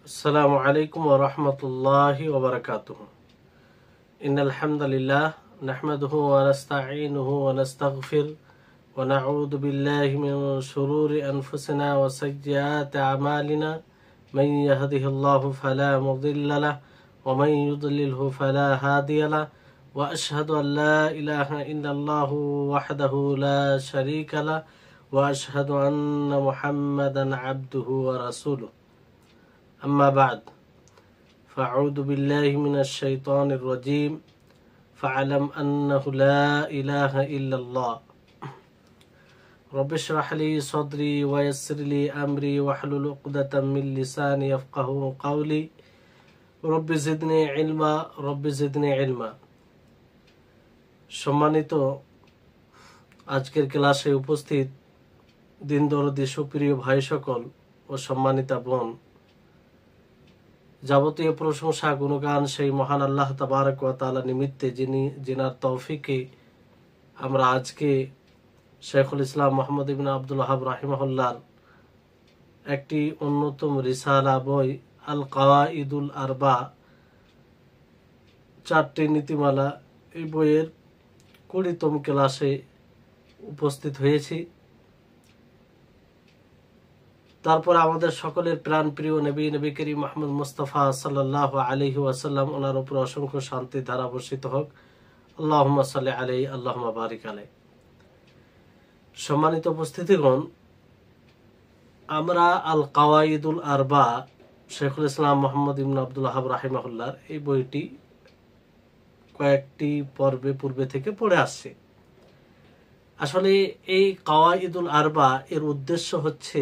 السلام عليكم ورحمة الله وبركاته. إن الحمد لله نحمده ونستعينه ونستغفر ونعوذ بالله من شرور أنفسنا وسيئات أعمالنا من يهده الله فلا مضل له ومن يضلله فلا هادي له وأشهد أن لا إله إلا الله وحده لا شريك له وأشهد أن محمدا عبده ورسوله. أما بعد فأعوذ بالله من الشيطان الرجيم فاعلم أنه لا إله إلا الله رب اشرح لي صدري ويسر لي أمري واحلل عقدة من لساني يفقهوا قولي رب زدني علما رب زدني علما। সম্মানিত আজকের ক্লাসে উপস্থিত দিন দরদি সুপ্রিয় ভাই সকল ও সম্মানিতা বোন, যাবতীয় প্রশংসা গুণগান সেই মহান আল্লাহ তাবারক ওয়া তাআলা নিমিত্তে যিনার তৌফিকে আমরা আজকে শেখুল ইসলাম মুহাম্মদ ইবনে আব্দুল ওয়াহাব রাহিমাহুল্লাহর একটি অন্যতম রিসালা বই আল কাওয়াইদুল আরবা, চারটি নীতিমালা, এই বইয়ের 20তম ক্লাসে উপস্থিত হয়েছি। তারপর আমাদের সকলের প্রাণ প্রিয় নবী করিম মুহাম্মদ মুস্তাফা সাল্লাল্লাহু আলাইহি ওয়াসাল্লাম, ওনার উপর অসংখ্য শান্তি ধারা বর্ষিত হোক। আল্লাহুম্মা সাল্লি আলাইহি আল্লাহুম্মা বারিক আলাইহি। সম্মানিত উপস্থিতিগণ, আমরা আল কাওয়াইদুল আরবা শেখুল ইসলাম মুহাম্মদ ইবনে আব্দুল ওয়াহাব রাহিমাহুল্লাহর এই বইটি কয়েকটি পর্বে পূর্বে থেকে পড়ে আসছে। আসলে এই কাওয়াইদুল আরবা এর উদ্দেশ্য হচ্ছে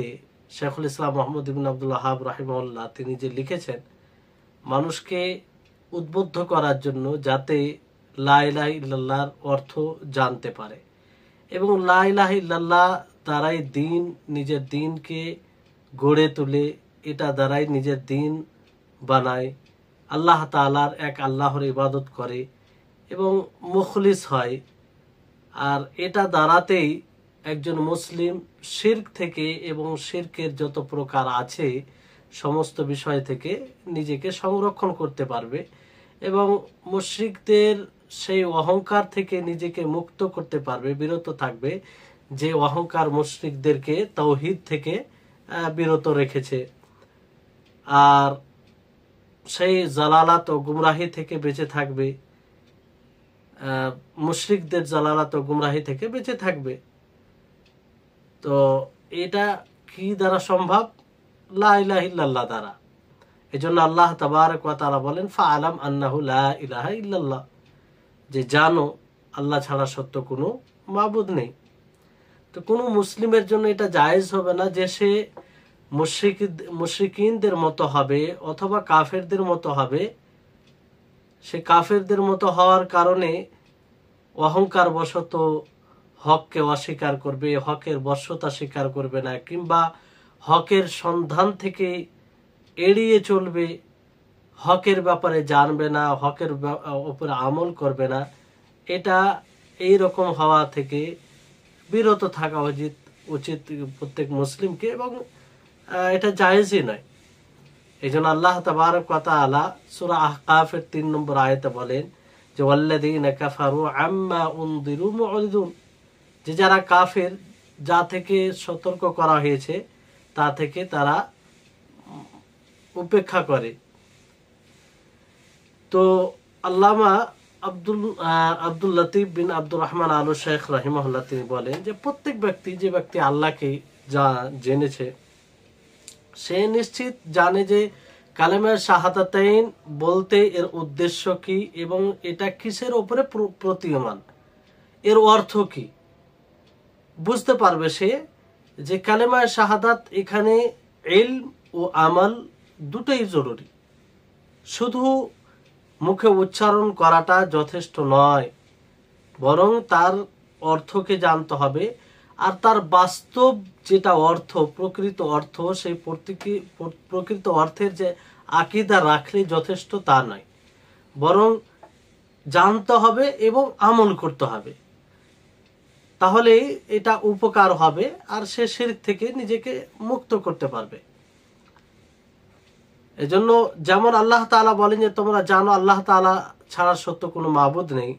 শেখুল ইসলাম মুহাম্মদ ইবনে আব্দুল ওয়াহাব রাহিমাহুল্লাহ তিনি যে লিখেছেন মানুষকে উদ্বুদ্ধ করার জন্য, যাতে লা ইলাহা ইল্লাল্লাহর অর্থ জানতে পারে এবং লা ইলাহা ইল্লাল্লাহ দ্বারাই নিজের দিনকে গড়ে তোলে, এটা দ্বারাই নিজের দিন বানায়, আল্লাহ তাআলার এক আল্লাহর ইবাদত করে এবং মুখলিস হয়। আর এটা দ্বারাতেই একজন মুসলিম শিরক থেকে এবং শিরকের যত প্রকার আছে সমস্ত বিষয় থেকে নিজেকে সংরক্ষণ করতে পারবে এবং মুশরিকদের সেই অহংকার থেকে নিজেকে মুক্ত করতে পারবে, বিরত থাকবে, যে অহংকার মুশরিকদেরকে তাওহীদ থেকে বিরত রেখেছে। আর সেই জালালাত ও গুমরাহি থেকে বেঁচে থাকবে, মুশরিকদের জালালাত ও গুমরাহি থেকে বেঁচে থাকবে। তো এটা কি দ্বারা সম্ভব? লা ইলাহা ইল্লাল্লাহ দ্বারা। এজন্য আল্লাহ তাবারক ওয়া তাআলা বলেন ফাআলাম আন্নাহু লা ইলাহা ইল্লাল্লাহ, যে জানো আল্লাহ ছাড়া সত্য কোনো মাবুদ নেই। তো কোনো মুসলিমের জন্য এটা জায়েজ হবে না যে সে মুশরিকিনদের মতো হবে অথবা কাফেরদের মতো হবে। সে কাফেরদের মতো হওয়ার কারণে অহংকার বশত হককে অস্বীকার করবে, হকের বশ্যতা স্বীকার করবে না, কিংবা হকের সন্ধান থেকে এড়িয়ে চলবে, হকের ব্যাপারে জানবে না, হকের উপরে আমল করবে না। এটা এই রকম হওয়া থেকে বিরত থাকা উচিত প্রত্যেক মুসলিমকে, এবং এটা জায়েজই নয়। এই জন্য আল্লাহ তাবারক ওয়া তাআলা সূরা আহকাফের 3 নম্বর আয়াতে বলেন যে ওয়াল্লাযীনা কাফারু আম্মা উনযিরু মু'রিদুন, যে যারা কাফের, যা থেকে সতর্ক করা হয়েছে তা থেকে তারা উপেক্ষা করে। তো আল্লামা আব্দুল লতিফ বিন আব্দুর রহমান আল শেখ রাহিমাহুল্লাহ তিনি বলেন যে প্রত্যেক ব্যক্তি, যে ব্যক্তি আল্লাহকে যা জেনেছে, সে নিশ্চিত জানে যে কালেমা শাহাদাতাইন বলতে এর উদ্দেশ্য কি এবং এটা কিসের উপরে প্রতীয়মান, এর অর্থ কি বুঝতে পারবে সে। যে কালেমা শাহাদাত এখানে ইলম ও আমল দুটোই জরুরি, শুধু মুখে উচ্চারণ করাটা যথেষ্ট নয়, বরং তার অর্থকে জানতে হবে। আর তার বাস্তব যেটা অর্থ, প্রকৃত অর্থ, সেই প্রকৃত অর্থের যে আকীদা রাখলে যথেষ্ট তা নয়, বরং জানতে হবে এবং আমল করতে হবে। তাহলে এটা উপকার হবে আর সে শিরক থেকে নিজেকে মুক্ত করতে পারবে। এজন্য যেমন আল্লাহ তাআলা বলেন যে তোমরা জানো আল্লাহ তাআলা ছাড়া সত্য কোনো মাবুদ নেই,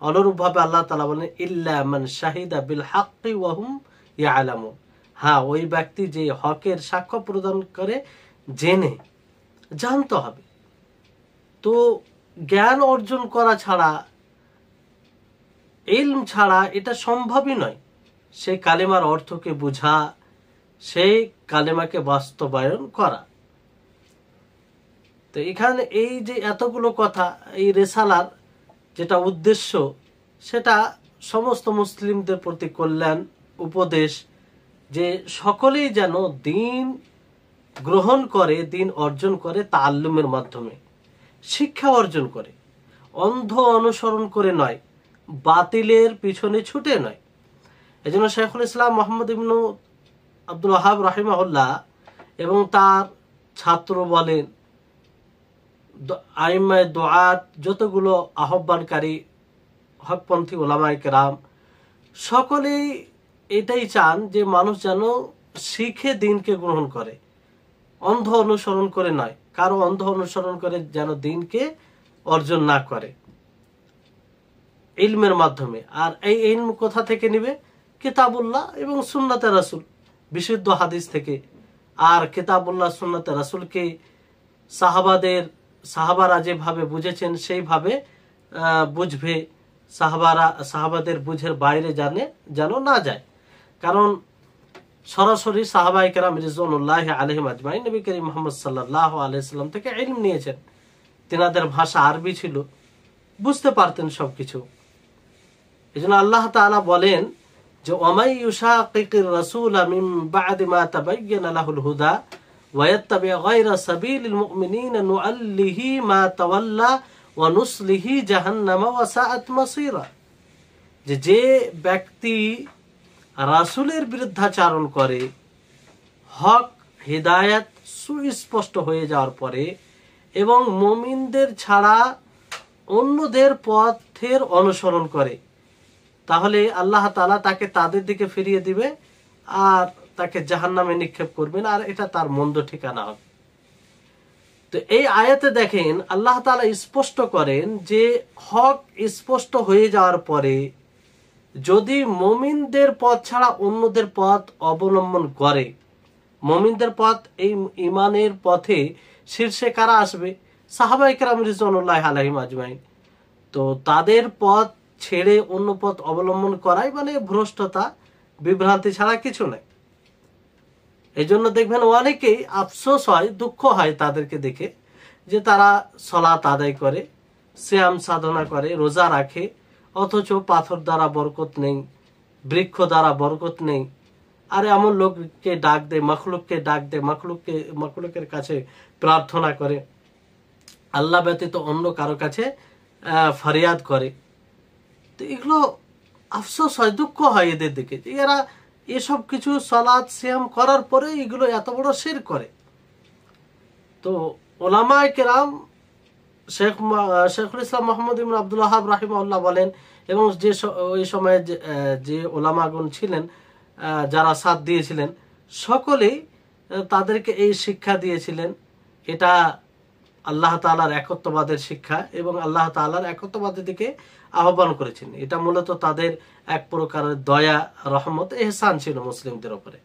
অনুরূপভাবে আল্লাহ তাআলা বলেন ইল্লা মান শাহিদা বিল হাক্কি ওয়া হুম ইয়ালামুন। হ্যাঁ, ওই ব্যক্তি যে হকের সাক্ষ্য প্রদান করে জেনে, জানতে হবে। তো জ্ঞান অর্জন করা ছাড়া, ইলম ছাড়া এটা সম্ভবই নয়। সেই কালেমার অর্থকে বোঝা, সেই কালেমাকে বাস্তবায়ন করা। তো এখানে এই যে এতগুলো কথা, এই রেসালার যেটা উদ্দেশ্য, সেটা সমস্ত মুসলিমদের প্রতি কল্যাণ, উপদেশ, যে সকলেই যেন দিন গ্রহণ করে, দিন অর্জন করে তাআল্লুমের মাধ্যমে, শিক্ষা অর্জন করে, অন্ধ অনুসরণ করে নয়, বাতিলের পিছনে ছুটে নয়। এজন্য শাইখুল ইসলাম মুহাম্মদ ইবনু আব্দুল ওয়াহাব রাহিমাহুল্লাহ এবং তার ছাত্র বলেন, আইম্মায়ে দুআত, যতগুলো আহ্বানকারী হকপন্থী ওলামায়ে কেরাম, সকলেই এটাই চান যে মানুষ যেন শিখে দিনকে গ্রহণ করে, অন্ধ অনুসরণ করে নয়, কারো অন্ধ অনুসরণ করে যেন দিনকে অর্জন না করে ইলমের মাধ্যমে। আর এই ইলম কোথা থেকে নিবে? কিতাবুল্লাহ এবং সুন্নাতে রাসূল, বিশুদ্ধ হাদিস থেকে। আর কিতাবুল্লাহ সুন্নাতে রাসূলকে সাহাবারা যেভাবে বুঝেছেন সেইভাবে বুঝবে, সাহাবাদের বুঝের বাইরে যেন না যায়। কারণ সরাসরি সাহাবায়ে কেরাম রিজওয়ানুল্লাহি আলাইহিম আজমাইন নবী করিম মুহাম্মদ সাল্লাল্লাহু আলাইহি সাল্লাম থেকে ইলম নিয়েছেন। তেনাদের ভাষা আরবি ছিল, বুঝতে পারতেন সবকিছু। এজন্য আল্লাহ তাআলা বলেন যে ওয়ামাই ইউশাকিকির রাসূলা মিন বা'দি মা তাবায়্যানা লাহুল হুদা ওয়া ইয়াত্তাবি' গায়রা সাবিলিল মুমিনিনা নুআল্লিহি মা তাওয়াল্লা ওয়া নুসলিহি জাহান্নামা ওয়া সাআত মাসীরা। যে ব্যক্তি রাসূলের বিরুদ্ধাচরণ করে, হক হিদায়াত সুস্পষ্ট হয়ে যাওয়ার পরে, এবং মুমিনদের ছাড়া অন্যদের পথের অনুসরণ করে, তাহলে আল্লাহ তাআলা তাকে তাদের দিকে ফিরিয়ে দিবে আর তাকে জাহান্নামে নিক্ষেপ করবেন, আর এটা তার মন্দ ঠিকানা হবে। তো এই আয়াতে দেখেন আল্লাহ তাআলা স্পষ্ট করেন যে হক স্পষ্ট হয়ে যাওয়ার পরে যদি মুমিনদের পথ ছাড়া অন্যদের পথ অবলম্বন করে, মুমিনদের পথ, এই ঈমানের পথে শীর্ষে কারা আসবে? সাহাবায়ে কেরাম রিজওয়ানুল্লাহি আলাইহিম আজমাইন। তো তাদের পথ ছেড়ে অন্য পথ অবলম্বন করাই মানে ভ্রষ্টতা, বিভ্রান্তি ছাড়া কিছু নয়। এই জন্য দেখবেন অনেকেই আফসোস হয়, দুঃখ হয় তাদেরকে দেখে, যে তারা সালাত আদায় করে, সিয়াম সাধনা করে, রোজা রাখে, অথচ পাথর দ্বারা বরকত নেই, বৃক্ষ দ্বারা বরকত নেই। আর এমন লোককে ডাক দেয়, মখলুককে ডাক দেয়, মখলুকের কাছে প্রার্থনা করে, আল্লাহ ব্যতীত অন্য কারো কাছে ফরিয়াদ করে। তো এগুলো আফসোস হয়, দুঃখ হয় এদের দিকে, যে এরা এসব কিছু সালাত সিয়াম করার পরে এগুলো এত বড় শিরক করে। তো ওলামায়ে কেরাম, শেখুল ইসলাম মুহাম্মদ ইবনে আব্দুল ওয়াহাব রাহিমাহুল্লাহ বলেন, এবং যে ওই সময়ে যে ওলামাগণ ছিলেন, যারা সাথ দিয়েছিলেন, সকলেই তাদেরকে এই শিক্ষা দিয়েছিলেন। এটা আল্লাহ তাআলার একত্ববাদের শিক্ষা এবং আল্লাহ তাআলার একত্ববাদের দিকে আহ্বান করেছেন। এটা মূলত তাদের এক প্রকারের দয়া, রহমত, ইহসান ছিল মুসলিমদের উপরে।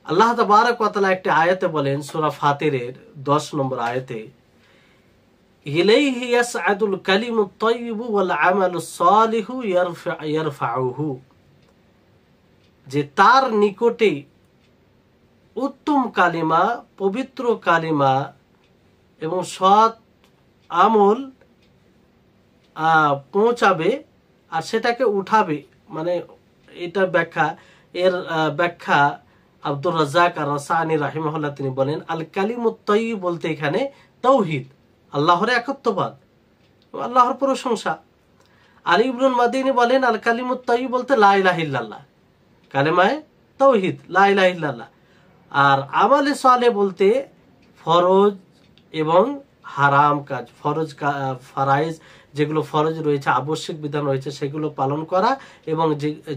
আল্লাহ তাবারক ওয়া তাআলা একটি আয়াতে বলেন, সূরা ফাতিরের 10 নম্বর আয়াতে, ইলাইহি ইয়াসআদুল কালিমুত তাইয়্যিবু ওয়াল আমালুস সালিহু ইয়ারফাউহু, যে তার নিকটে উত্তম কালিমা, পবিত্র কালিমা এবং সৎ আমল পৌঁছাবে আর সেটাকে উঠাবে। মানে এটা ব্যাখ্যা আব্দুর রাজ্জাক আর রাসানি রাহিমাহুল্লাহ তিনি বলেন, আল কালিমুত তাইয়্যিব বলতে এখানে তাওহীদ, আল্লাহর একত্ববাদ, আল্লাহর প্রশংসা। আলী ইবনুল মাদিনী বলেন, আল কালিমুত তাইয়্যিব বলতে লা ইলাহা ইল্লাল্লাহ, কালেমায়ে তাওহীদ, লা ইলাহা ইল্লাল্লাহ। আর আমালে সালেহ বলতে ফরজ এবং হারাম কাজ, ফরাইজ যেগুলো ফরজ রয়েছে, আবশ্যক বিধান রয়েছে, সেগুলো পালন করা এবং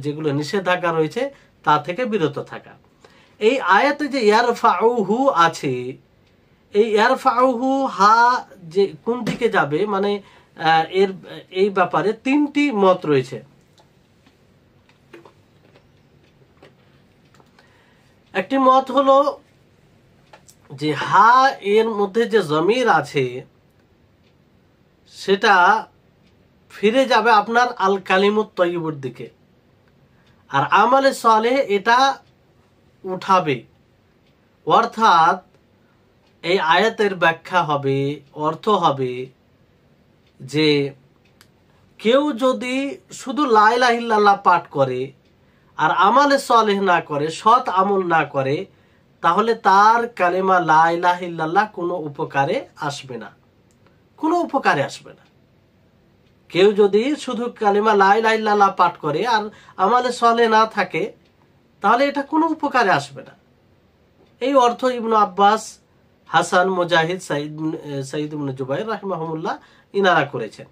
যেগুলো নিষেধাজ্ঞা রয়েছে তা থেকে বিরত থাকা। এই আয়াতে যে ইয়ারফাউহু আছে, এই ইয়ারফাউহু হা যে কোন দিকে যাবে, মানে এর এই ব্যাপারে তিনটি মত রয়েছে। একটি মত হলো যে হা এর মধ্যে যে জমির আছে সেটা ফিরে যাবে আপনার আল কালিমুত তয়্যিবুর দিকে, আর আমালে সালেহ এটা উঠাবে। অর্থাৎ এই আয়াতের ব্যাখ্যা হবে, অর্থ হবে যে কেউ যদি শুধু লা ইলাহা ইল্লাল্লাহ পাঠ করে আর আমালে সালেহ না করে, সৎ আমল না করে, তাহলে তার কালেমা লা ইলাহা ইল্লাল্লাহ কোনো উপকারে আসবে না, কোনো উপকারে আসবে না। কেউ যদি শুধু কালেমা লা ইলাহা ইল্লাল্লাহ পাঠ করে আর আমালে সালেহ না থাকে, তাহলে এটা কোনো উপকারে আসবে না। এই অর্থ ইবনু আব্বাস, হাসান, মুজাহিদ, সাইদ ইবনে জুবাইর রাহিমাহুমুল্লাহ ইনারা করেছেন।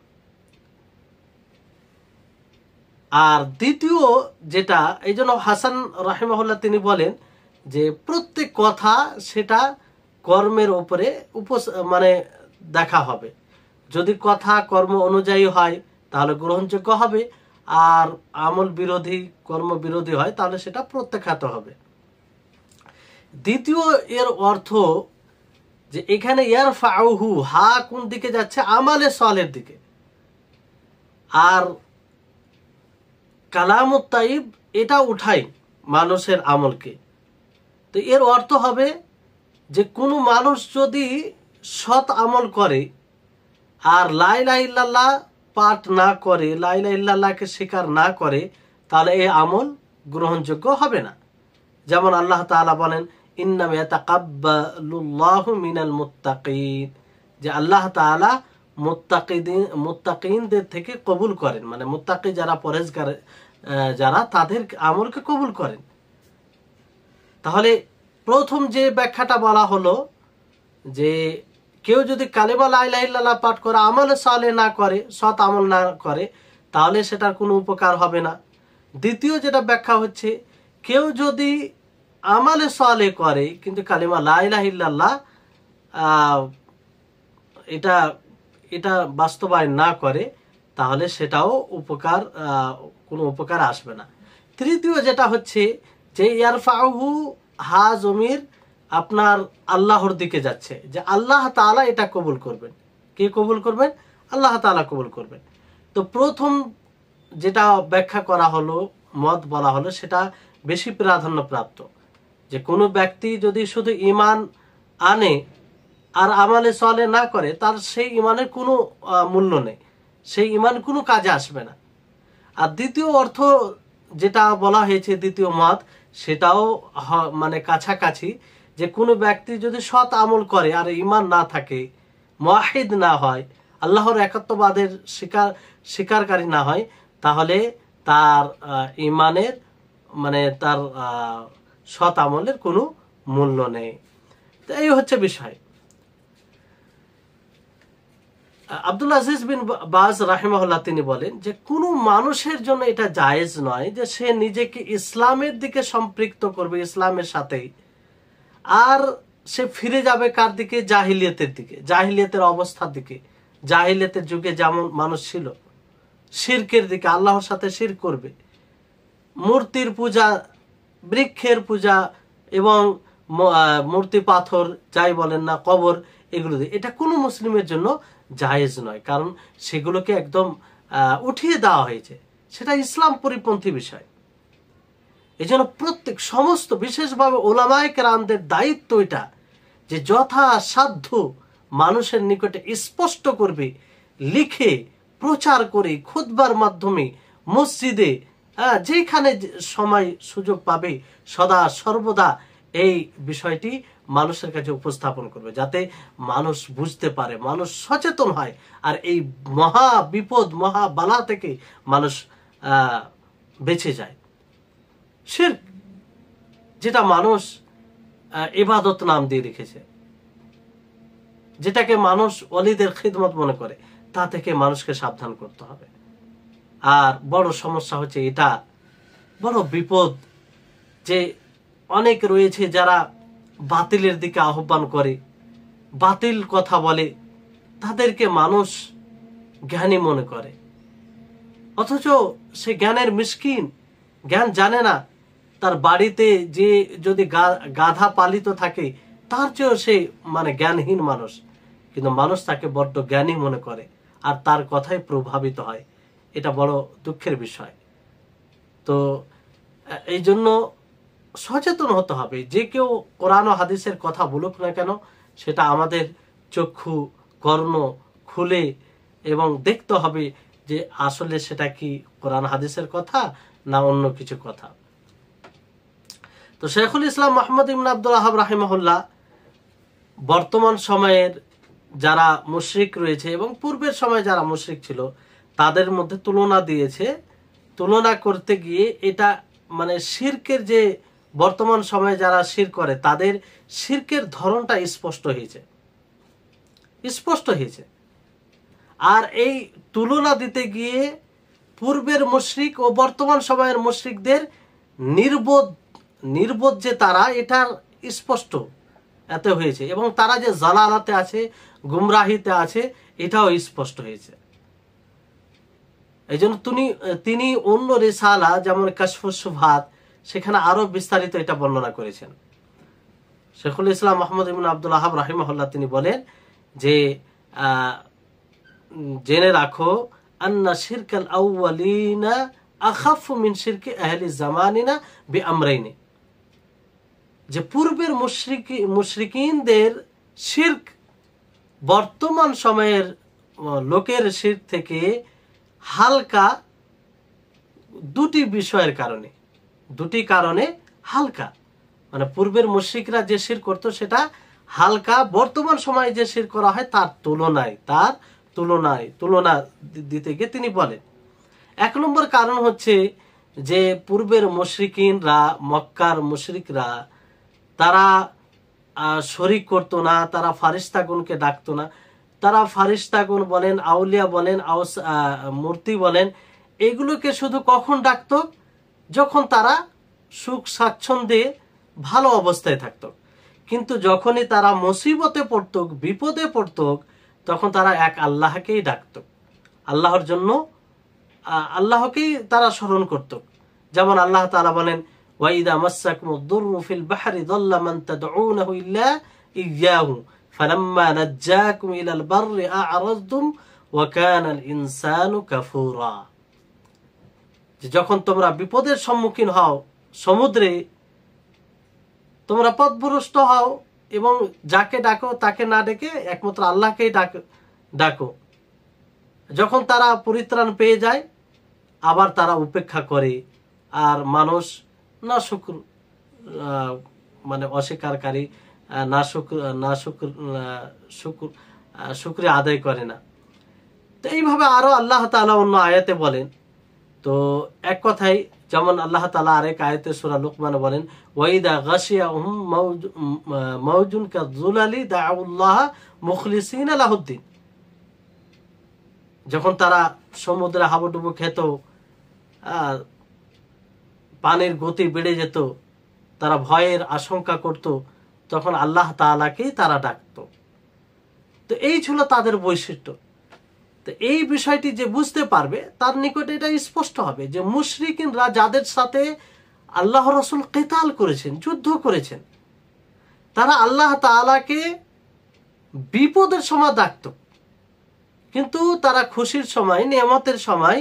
আর দ্বিতীয় যেটা, এই জন্য হাসান রাহিমাহুল্লাহ তিনি বলেন যে প্রত্যেক কথা সেটা কর্মের উপরে মানে দেখা হবে। যদি কথা কর্ম অনুযায়ী হয় তাহলে গ্রহণযোগ্য হবে, আর আমল বিরোধী, কর্ম বিরোধী হয় তাহলে সেটা প্রত্যাখ্যাত হবে। দ্বিতীয় এর অর্থ যে এখানে ইয়ারফাউহু হা কোন দিকে যাচ্ছে, আমালে সালের দিকে, আর কালামুত তাইব এটা উঠাই মানুষের আমলকে। তো এর অর্থ হবে যে কোনো মানুষ যদি সৎ আমল করে আর লা ইলাহা ইল্লাল্লাহ পাঠ না করে, লা ইলাহা ইল্লাল্লাহকে স্বীকার না করে, তাহলে এই আমল গ্রহণযোগ্য হবে না। যেমন আল্লাহ তাআলা বলেন ইন্নামা ইয়াতাকাব্বালুল্লাহু মিনাল মুত্তাকিন, যে আল্লাহ তাআলা মুত্তাকিনদের থেকে কবুল করেন, মানে মুত্তাকি যারা পরহেজগার যারা, তাদের আমলকে কবুল করেন। তাহলে প্রথম যে ব্যাখ্যাটা বলা হলো যে কেউ যদি কালেমা লা ইলাহা ইল্লাল্লাহ পাঠ করে, আমলে সালেহ না করে, সৎ আমল না করে, তাহলে সেটার কোনো উপকার হবে না। দ্বিতীয় যেটা ব্যাখ্যা হচ্ছে, কেউ যদি আমালে সালেহ করে কিন্তু কালেমা লা ইলাহা ইল্লাল্লাহ এটা বাস্তবায়ন না করে, তাহলে সেটাও কোনো উপকার আসবে না। তৃতীয় যেটা হচ্ছে যে ইয়ারফাউহু হা জমির আপনার আল্লাহর দিকে যাচ্ছে, যে আল্লাহ তাআলা এটা কবুল করবেন। কে কবুল করবেন? আল্লাহ তাআলা কবুল করবেন। তো প্রথম যেটা ব্যাখ্যা করা হলো, মত বলা হলো, সেটা বেশি প্রাধান্য প্রাপ্ত, যে কোনো ব্যক্তি যদি শুধু ঈমান আনে আর আমালে সালেহ না করে, তার সেই ঈমানের কোনো মূল্য নেই, সেই ঈমান কোনো কাজে আসবে না। আর দ্বিতীয় অর্থ যেটা বলা হয়েছে, দ্বিতীয় মত, সেটাও মানে কাছাকাছি, যে কোনো ব্যক্তি যদি সৎ আমল করে আর ঈমান না থাকে, মুওয়াহিদ না হয়, আল্লাহর একাত্মবাদের স্বীকারকারী না হয়, তাহলে তার ঈমানের, মানে তার সৎ আমলের কোনো মূল্য নেই। তো এই হচ্ছে বিষয়। আব্দুল আজিজ বিন বাজ রাহিমাহুল্লাহ তিনি বলেন যে কোনো মানুষের জন্য এটা জায়েজ নয় যে সে নিজেকে ইসলামের দিকে সম্পৃক্ত করবে, ইসলামের সাথে, আর সে ফিরে যাবে কার দিকে? জাহিলিয়াতের দিকে, জাহিলিয়াতের অবস্থার দিকে। জাহিলিয়াতের যুগে যেমন মানুষ ছিল, শিরকের দিকে, আল্লাহর সাথে শিরক করবে, মূর্তির পূজা, বৃক্ষের পূজা এবং মূর্তি, পাথর, যাই বলেন না, কবর, এগুলো দিয়ে, এটা কোনো মুসলিমের জন্য জায়েজ নয়, কারণ সেগুলোকে একদম উঠিয়ে দেওয়া হয়েছে, সেটা ইসলাম পরিপন্থী বিষয়। এই জন্য প্রত্যেক সমস্ত, বিশেষভাবে ওলামায়ে কেরামদের দায়িত্ব এটা, যে যথাসাধ্য মানুষের নিকটে স্পষ্ট করবে, লিখে প্রচার করে, খুতবার মাধ্যমে, মসজিদে, যেখানে সময় সুযোগ পাবে, সদা সর্বদা এই বিষয়টি মানুষের কাছে উপস্থাপন করবে, যাতে মানুষ বুঝতে পারে, মানুষ সচেতন হয়, আর এই মহা বিপদ, মহা বালা থেকে মানুষ বেঁচে যায়। শিরক, যেটা মানুষ ইবাদত নাম দিয়ে রেখেছে, যেটাকে মানুষ ওলিদের খিদমত মনে করে, তা থেকে মানুষকে সাবধান করতে হবে। আর বড় সমস্যা হচ্ছে এটা, বড় বিপদ, যে অনেক রয়েছে যারা বাতিলের দিকে আহ্বান করে, বাতিল কথা বলে, তাদেরকে মানুষ জ্ঞানী মনে করে, অথচ সে জ্ঞানের মিসকিন, জ্ঞান জানে না। তার বাড়িতে যে যদি গাধা পালিত থাকে তার চেয়েও সে জ্ঞানহীন মানুষ, কিন্তু মানুষ তাকে বড্ড জ্ঞানী মনে করে আর তার কথাই প্রভাবিত হয়। এটা বড় দুঃখের বিষয়। তো এই জন্য সচেতন হতে হবে। যে কেউ কোরআন ও হাদিসের কথা বলুক না কেন, সেটা আমাদের চক্ষু কর্ণ খুলে এবং দেখতে হবে যে আসলে সেটা কি কোরআন হাদিসের কথা না অন্য কিছু কথা। তো শেখুল ইসলাম মুহাম্মদ ইবনে আব্দুল ওয়াহাব রাহিমাহুল্লাহ বর্তমান সময়ের যারা মুশরিক রয়েছে এবং পূর্বের সময় যারা মুশরিক ছিল তাদের মধ্যে তুলনা দিয়েছে। তুলনা করতে গিয়ে এটা শিরকের যে বর্তমান সময়ে যারা শিরক করে তাদের শিরকের ধরনটা স্পষ্ট হয়েছে। আর এই তুলনা দিতে গিয়ে পূর্বের মুশরিক ও বর্তমান সময়ের মুশরিকদের নির্বোধ যে তারা, এটা স্পষ্ট এত হয়েছে, এবং তারা যে জালালাতে আছে, গুমরাহিতে আছে, এটাও স্পষ্ট হয়েছে। এই জন্য তিনি অন্য রিসালা যেমন কাশফুস শুবহাত সেখানে আরো বিস্তারিত এটা বর্ণনা করেছেন। শেখুল ইসলাম মুহাম্মদ ইবনে আব্দুল ওয়াহাব রাহিমাহুল্লাহ তিনি বলেন যে জেনে রাখো আন্না শিরকাল আউয়ালিনা আখাফু মিন শিরকি আহলি জামানিনা বিআমরাইনি, যে পূর্বের মুশরিকিনদের শিরক বর্তমান সময়ের লোকের শিরক থেকে হালকা দুটি বিষয়ের কারণে, দুটি কারণে হালকা। পূর্বের মুশরিকরা যে শিরক করত সেটা হালকা, বর্তমান সময়ে যে শিরক করা হয় তার তুলনা দিতে গিয়ে তিনি বলেন, এক নম্বর কারণ হচ্ছে যে পূর্বের মুশরিকিনরা, মক্কার মুশরিকরা, তারা শরীক করতো না, তারা ফারিস্তাগুনকে ডাকতো না। তারা ফারিস্তাগুন বলেন, আউলিয়া বলেন, মূর্তি বলেন, এগুলোকে শুধু কখন ডাকতো? যখন তারা সুখ স্বাচ্ছন্দ্যে ভালো অবস্থায় থাকতো। কিন্তু যখনই তারা মুসিবতে পড়ত, বিপদে পড়ত, তখন তারা এক আল্লাহকেই ডাকত, আল্লাহর জন্য আল্লাহকেই তারা স্মরণ করত। যেমন আল্লাহ তাআলা বলেন, ওয়াইদা মাসসাকুমুদ দুররু ফিল বাহরি যাল্লা মান তাদউনাহু ইল্লা ইয়্যাহু ফালাম্মা নাজ্জাকুম ইলাল বাররি আ'রাযতুম ওয়া কানাল ইনসানু কাফুরা। যখন তোমরা বিপদের সম্মুখীন হও, সমুদ্রে তোমরা পথভ্রষ্ট হও এবং যাকে ডাকো তাকে না ডেকে একমাত্র আল্লাহকেই ডাকো, যখন তারা পরিত্রাণ পেয়ে যায় আবার তারা উপেক্ষা করে আর মানুষ না শুকর অস্বীকারী, শুকরিয়া আদায় করে না। তো এইভাবে আরো আল্লাহ তাআলা অন্য আয়াতে বলেন। তো এক কথাই যেমন আল্লাহ তাআলা আরেক আয়াতে সূরা লুকমানে বলেন, ওয়াইদা গাশিয়াহুম মাউজুন কাযুলালি দাউল্লাহ মুখলিসিনা লাহুদ্দিন, যখন তারা সমুদ্রে হাবুডুবু খেত, পানির গতি বেড়ে যেত, তারা ভয়ের আশঙ্কা করত, তখন আল্লাহ তাআলাকেই তারা ডাকত। তো এই ছিল তাদের বৈশিষ্ট্য। তো এই বিষয়টি যে বুঝতে পারবে তার নিকটে এটা স্পষ্ট হবে যে মুশরিকিনরা যাদের সাথে আল্লাহ রাসূল কিতাল করেছেন, যুদ্ধ করেছেন, তারা আল্লাহ তাআলাকে বিপদের সময় ডাকত, কিন্তু তারা খুশির সময়, নিয়ামতের সময়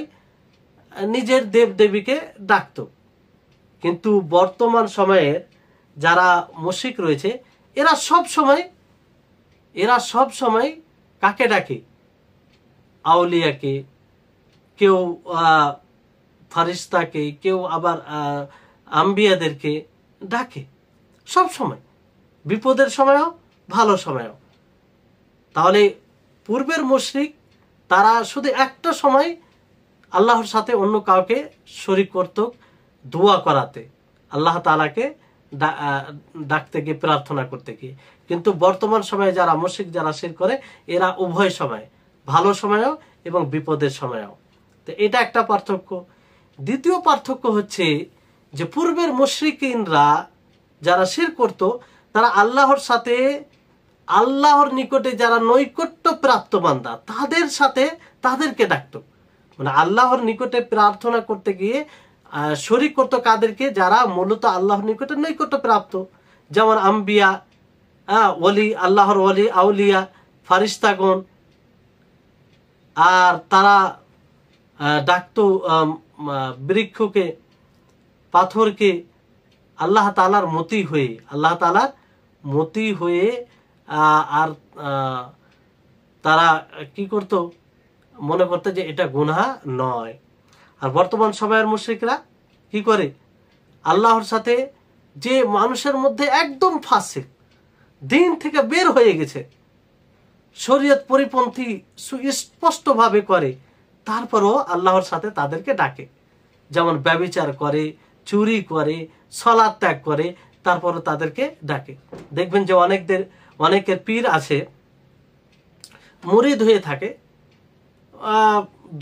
নিজের দেবদেবীকে ডাকত। কিন্তু বর্তমান সময়ের যারা মুশরিক রয়েছে এরা সব সময় কাকে ডাকে? আউলিয়াকে, কেউ ফারিস্তাকে, কেউ আবার আম্বিয়াদেরকে ডাকে, সব সময়, বিপদের সময়ও ভালো সময়ও। তাহলে পূর্বের মুশরিক তারা শুধু একটা সময় আল্লাহর সাথে অন্য কাউকে শরীক করত, দোয়া করাতে, আল্লাহ তাআলাকে ডাকতে গিয়ে, প্রার্থনা করতে গিয়ে। কিন্তু বর্তমান সময়ে যারা মুশরিক, যারা শিরক করে, এরা উভয় সময়, ভালো সময়ও এবং বিপদের সময়ও। তো এটা একটা পার্থক্য। দ্বিতীয় পার্থক্য হচ্ছে যে পূর্বের মুশরিকিনরা যারা শিরক করত, তারা আল্লাহর সাথে আল্লাহর নিকটে যারা নৈকট্য প্রাপ্ত বান্দা তাদের সাথে তাদেরকে ডাকতো। মানে আল্লাহর নিকটে প্রার্থনা করতে গিয়ে শরীক করতো কাদেরকে? যারা মূলত আল্লাহর নিকটে নৈকট্য প্রাপ্ত, যেমন আম্বিয়া, ওলি, আল্লাহর ওলি, আউলিয়া, ফারিস্তাগণ। আর তারা ডাকতো বৃক্ষকে, পাথরকে আল্লাহ তাআলার মতি হয়ে, আল্লাহ তাআলার মতি হয়ে। আর তারা কি করত? মনে করতে যে এটা গুনাহ নয়। আর বর্তমান সময়ের মুশরিকরা কি করে? আল্লাহর সাথে যে মানুষের মধ্যে একদম ফাসিক, দিন থেকে বের হয়ে গেছে, শরীয়ত পরিপন্থী সুস্পষ্টভাবে করে, তারপরও আল্লাহর সাথে তাদেরকে ডাকে। যেমন ব্যভিচার করে, চুরি করে, সালাত ত্যাগ করে, তারপরও তাদেরকে ডাকে। দেখবেন যে অনেকের পীর আছে, মুরিদ হয়ে থাকে,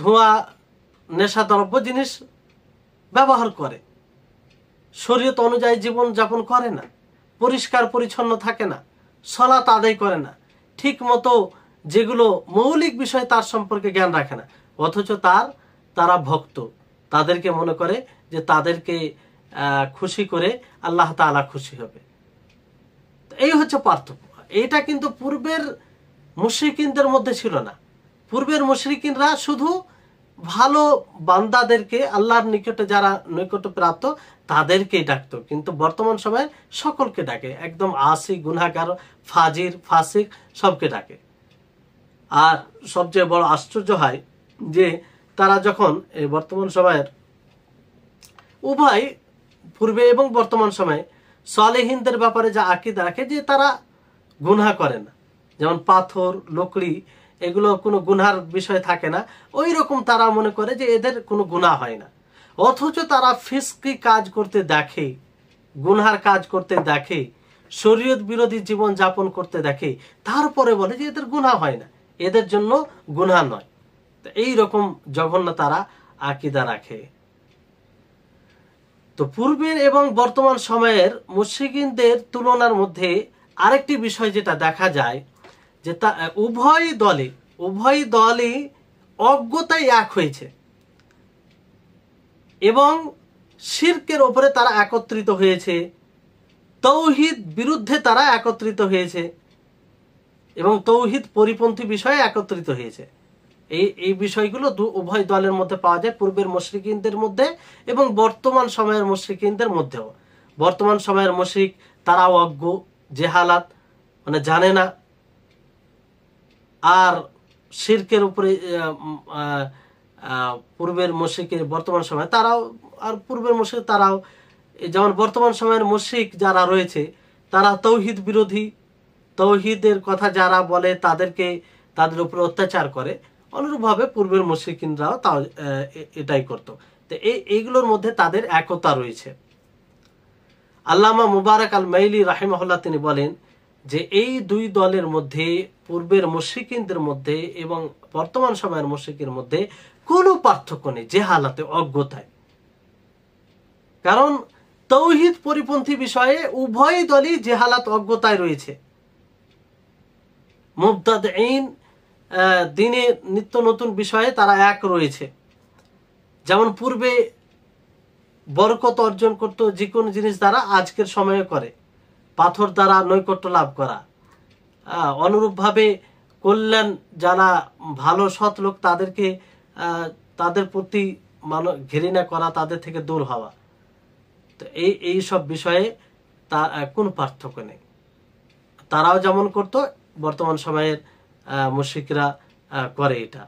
ধোঁয়া নেশাদ্রব্য জিনিস ব্যবহার করে, শরীয়ত অনুযায়ী জীবন যাপন করে না, পরিষ্কার পরিচ্ছন্ন থাকে না, সালাত আদায় করে না, ঠিক মতো যেগুলো মৌলিক বিষয় তার সম্পর্কে জ্ঞান রাখে না, অথচ তারা ভক্ত। তাদেরকে মনে করে যে তাদেরকে খুশি করে আল্লাহ তাআলা খুশি হবে। এই হচ্ছে পার্থক্য। এটা কিন্তু পূর্বের মুশরিকিনদের মধ্যে ছিল না। পূর্বের মুশরিকিনরা শুধু ভালো বান্দাদেরকে, আল্লাহর নিকটে যারা নৈকট্য প্রাপ্ত তাদেরকেই ডাকতো, কিন্তু বর্তমান সময়ে সকলকে ডাকে, একদম আসি, গুনাহগার, ফাজির, ফাসিক সবকে ডাকে। আর সবচেয়ে বড় আশ্চর্য হয় যে তারা যখন এই বর্তমান সময়ের উভয় পূর্বে এবং বর্তমান সময়ে সালেহিনদের ব্যাপারে যা আকীদা রাখে যে তারা গুনাহ করে না, যেমন পাথর, লকড়ি, এগুলো কোনো গুনার বিষয় থাকে না, ওই রকম তারা মনে করে যে এদের কোনো গুনাহ হয় না। অথচ তারা ফিসকি কাজ করতে দেখে, গুনহার কাজ করতে দেখে, শরীয়ত বিরোধী জীবন যাপন করতে দেখে, তারপরে বলে যে এদের গুনাহ হয় না, এদের জন্য গুনাহ নয়। এই রকম জঘন্য তারা আকীদা রাখে। তো পূর্বের এবং বর্তমান সময়ের মুশরিকিনদের তুলনার মধ্যে আরেকটি বিষয় যেটা দেখা যায় যে উভয় দলই অজ্ঞতায় এক হয়েছে এবং শিরকের ওপরে তারা একত্রিত হয়েছে, তৌহিদ বিরুদ্ধে তারা একত্রিত হয়েছে এবং তৌহিদ পরিপন্থী বিষয়ে একত্রিত হয়েছে। এই বিষয়গুলো উভয় দলের মধ্যে পাওয়া যায়, পূর্বের মুশরিকিনদের মধ্যে এবং বর্তমান সময়ের মুশরিকিনদের মধ্যেও। বর্তমান সময়ের মুশরিক তারাও অজ্ঞ, জেহালাত, মানে জানে না। আর শিরকের উপরে পূর্বের মুশরিকের বর্তমান সময় তারাও, আর পূর্বের মুশরিক তারাও, যেমন বর্তমান সময়ের মুশরিক যারা রয়েছে তারা তৌহিদ বিরোধী, তৌহিদের কথা যারা বলে তাদের উপর অত্যাচার করে। অনুরূপভাবে পূর্বের মুশরিকিনরাও তাও এটাই করত। তো এইগুলোর মধ্যে তাদের একতা রয়েছে। আল্লামা মুবারক আল মাইলি রাহিমাহুল্লাহ তিনি বলেন যে এই দুই দলের মধ্যে, পূর্বের মুশরিকিনদের মধ্যে এবং বর্তমান সময়ের মুশরিকের মধ্যে কোনো পার্থক্য নেই জেহালাতে, অজ্ঞতায়। কারণ তৌহিদ পরিপন্থী বিষয়ে উভয় দলই জেহালাত, অজ্ঞতায় রয়েছে। মুবতাদিঈন দিনে নিত্য নতুন বিষয়ে তারা এক রয়েছে। যেমন পূর্বে বরকত অর্জন করত যে কোনো জিনিস দ্বারা, আজকের সময়ে করে পাথর দ্বারা নৈকট্য লাভ করা। অনুরূপভাবে কল্যাণ যারা ভালো সৎ লোক তাদেরকে তাদের প্রতি ঘৃণা করা, তাদের থেকে দূর হওয়া। তো এই সব বিষয়ে তার কোনো পার্থক্য নেই। তারাও যেমন করত, বর্তমান সময়ের মুশরিকরা করে এটা।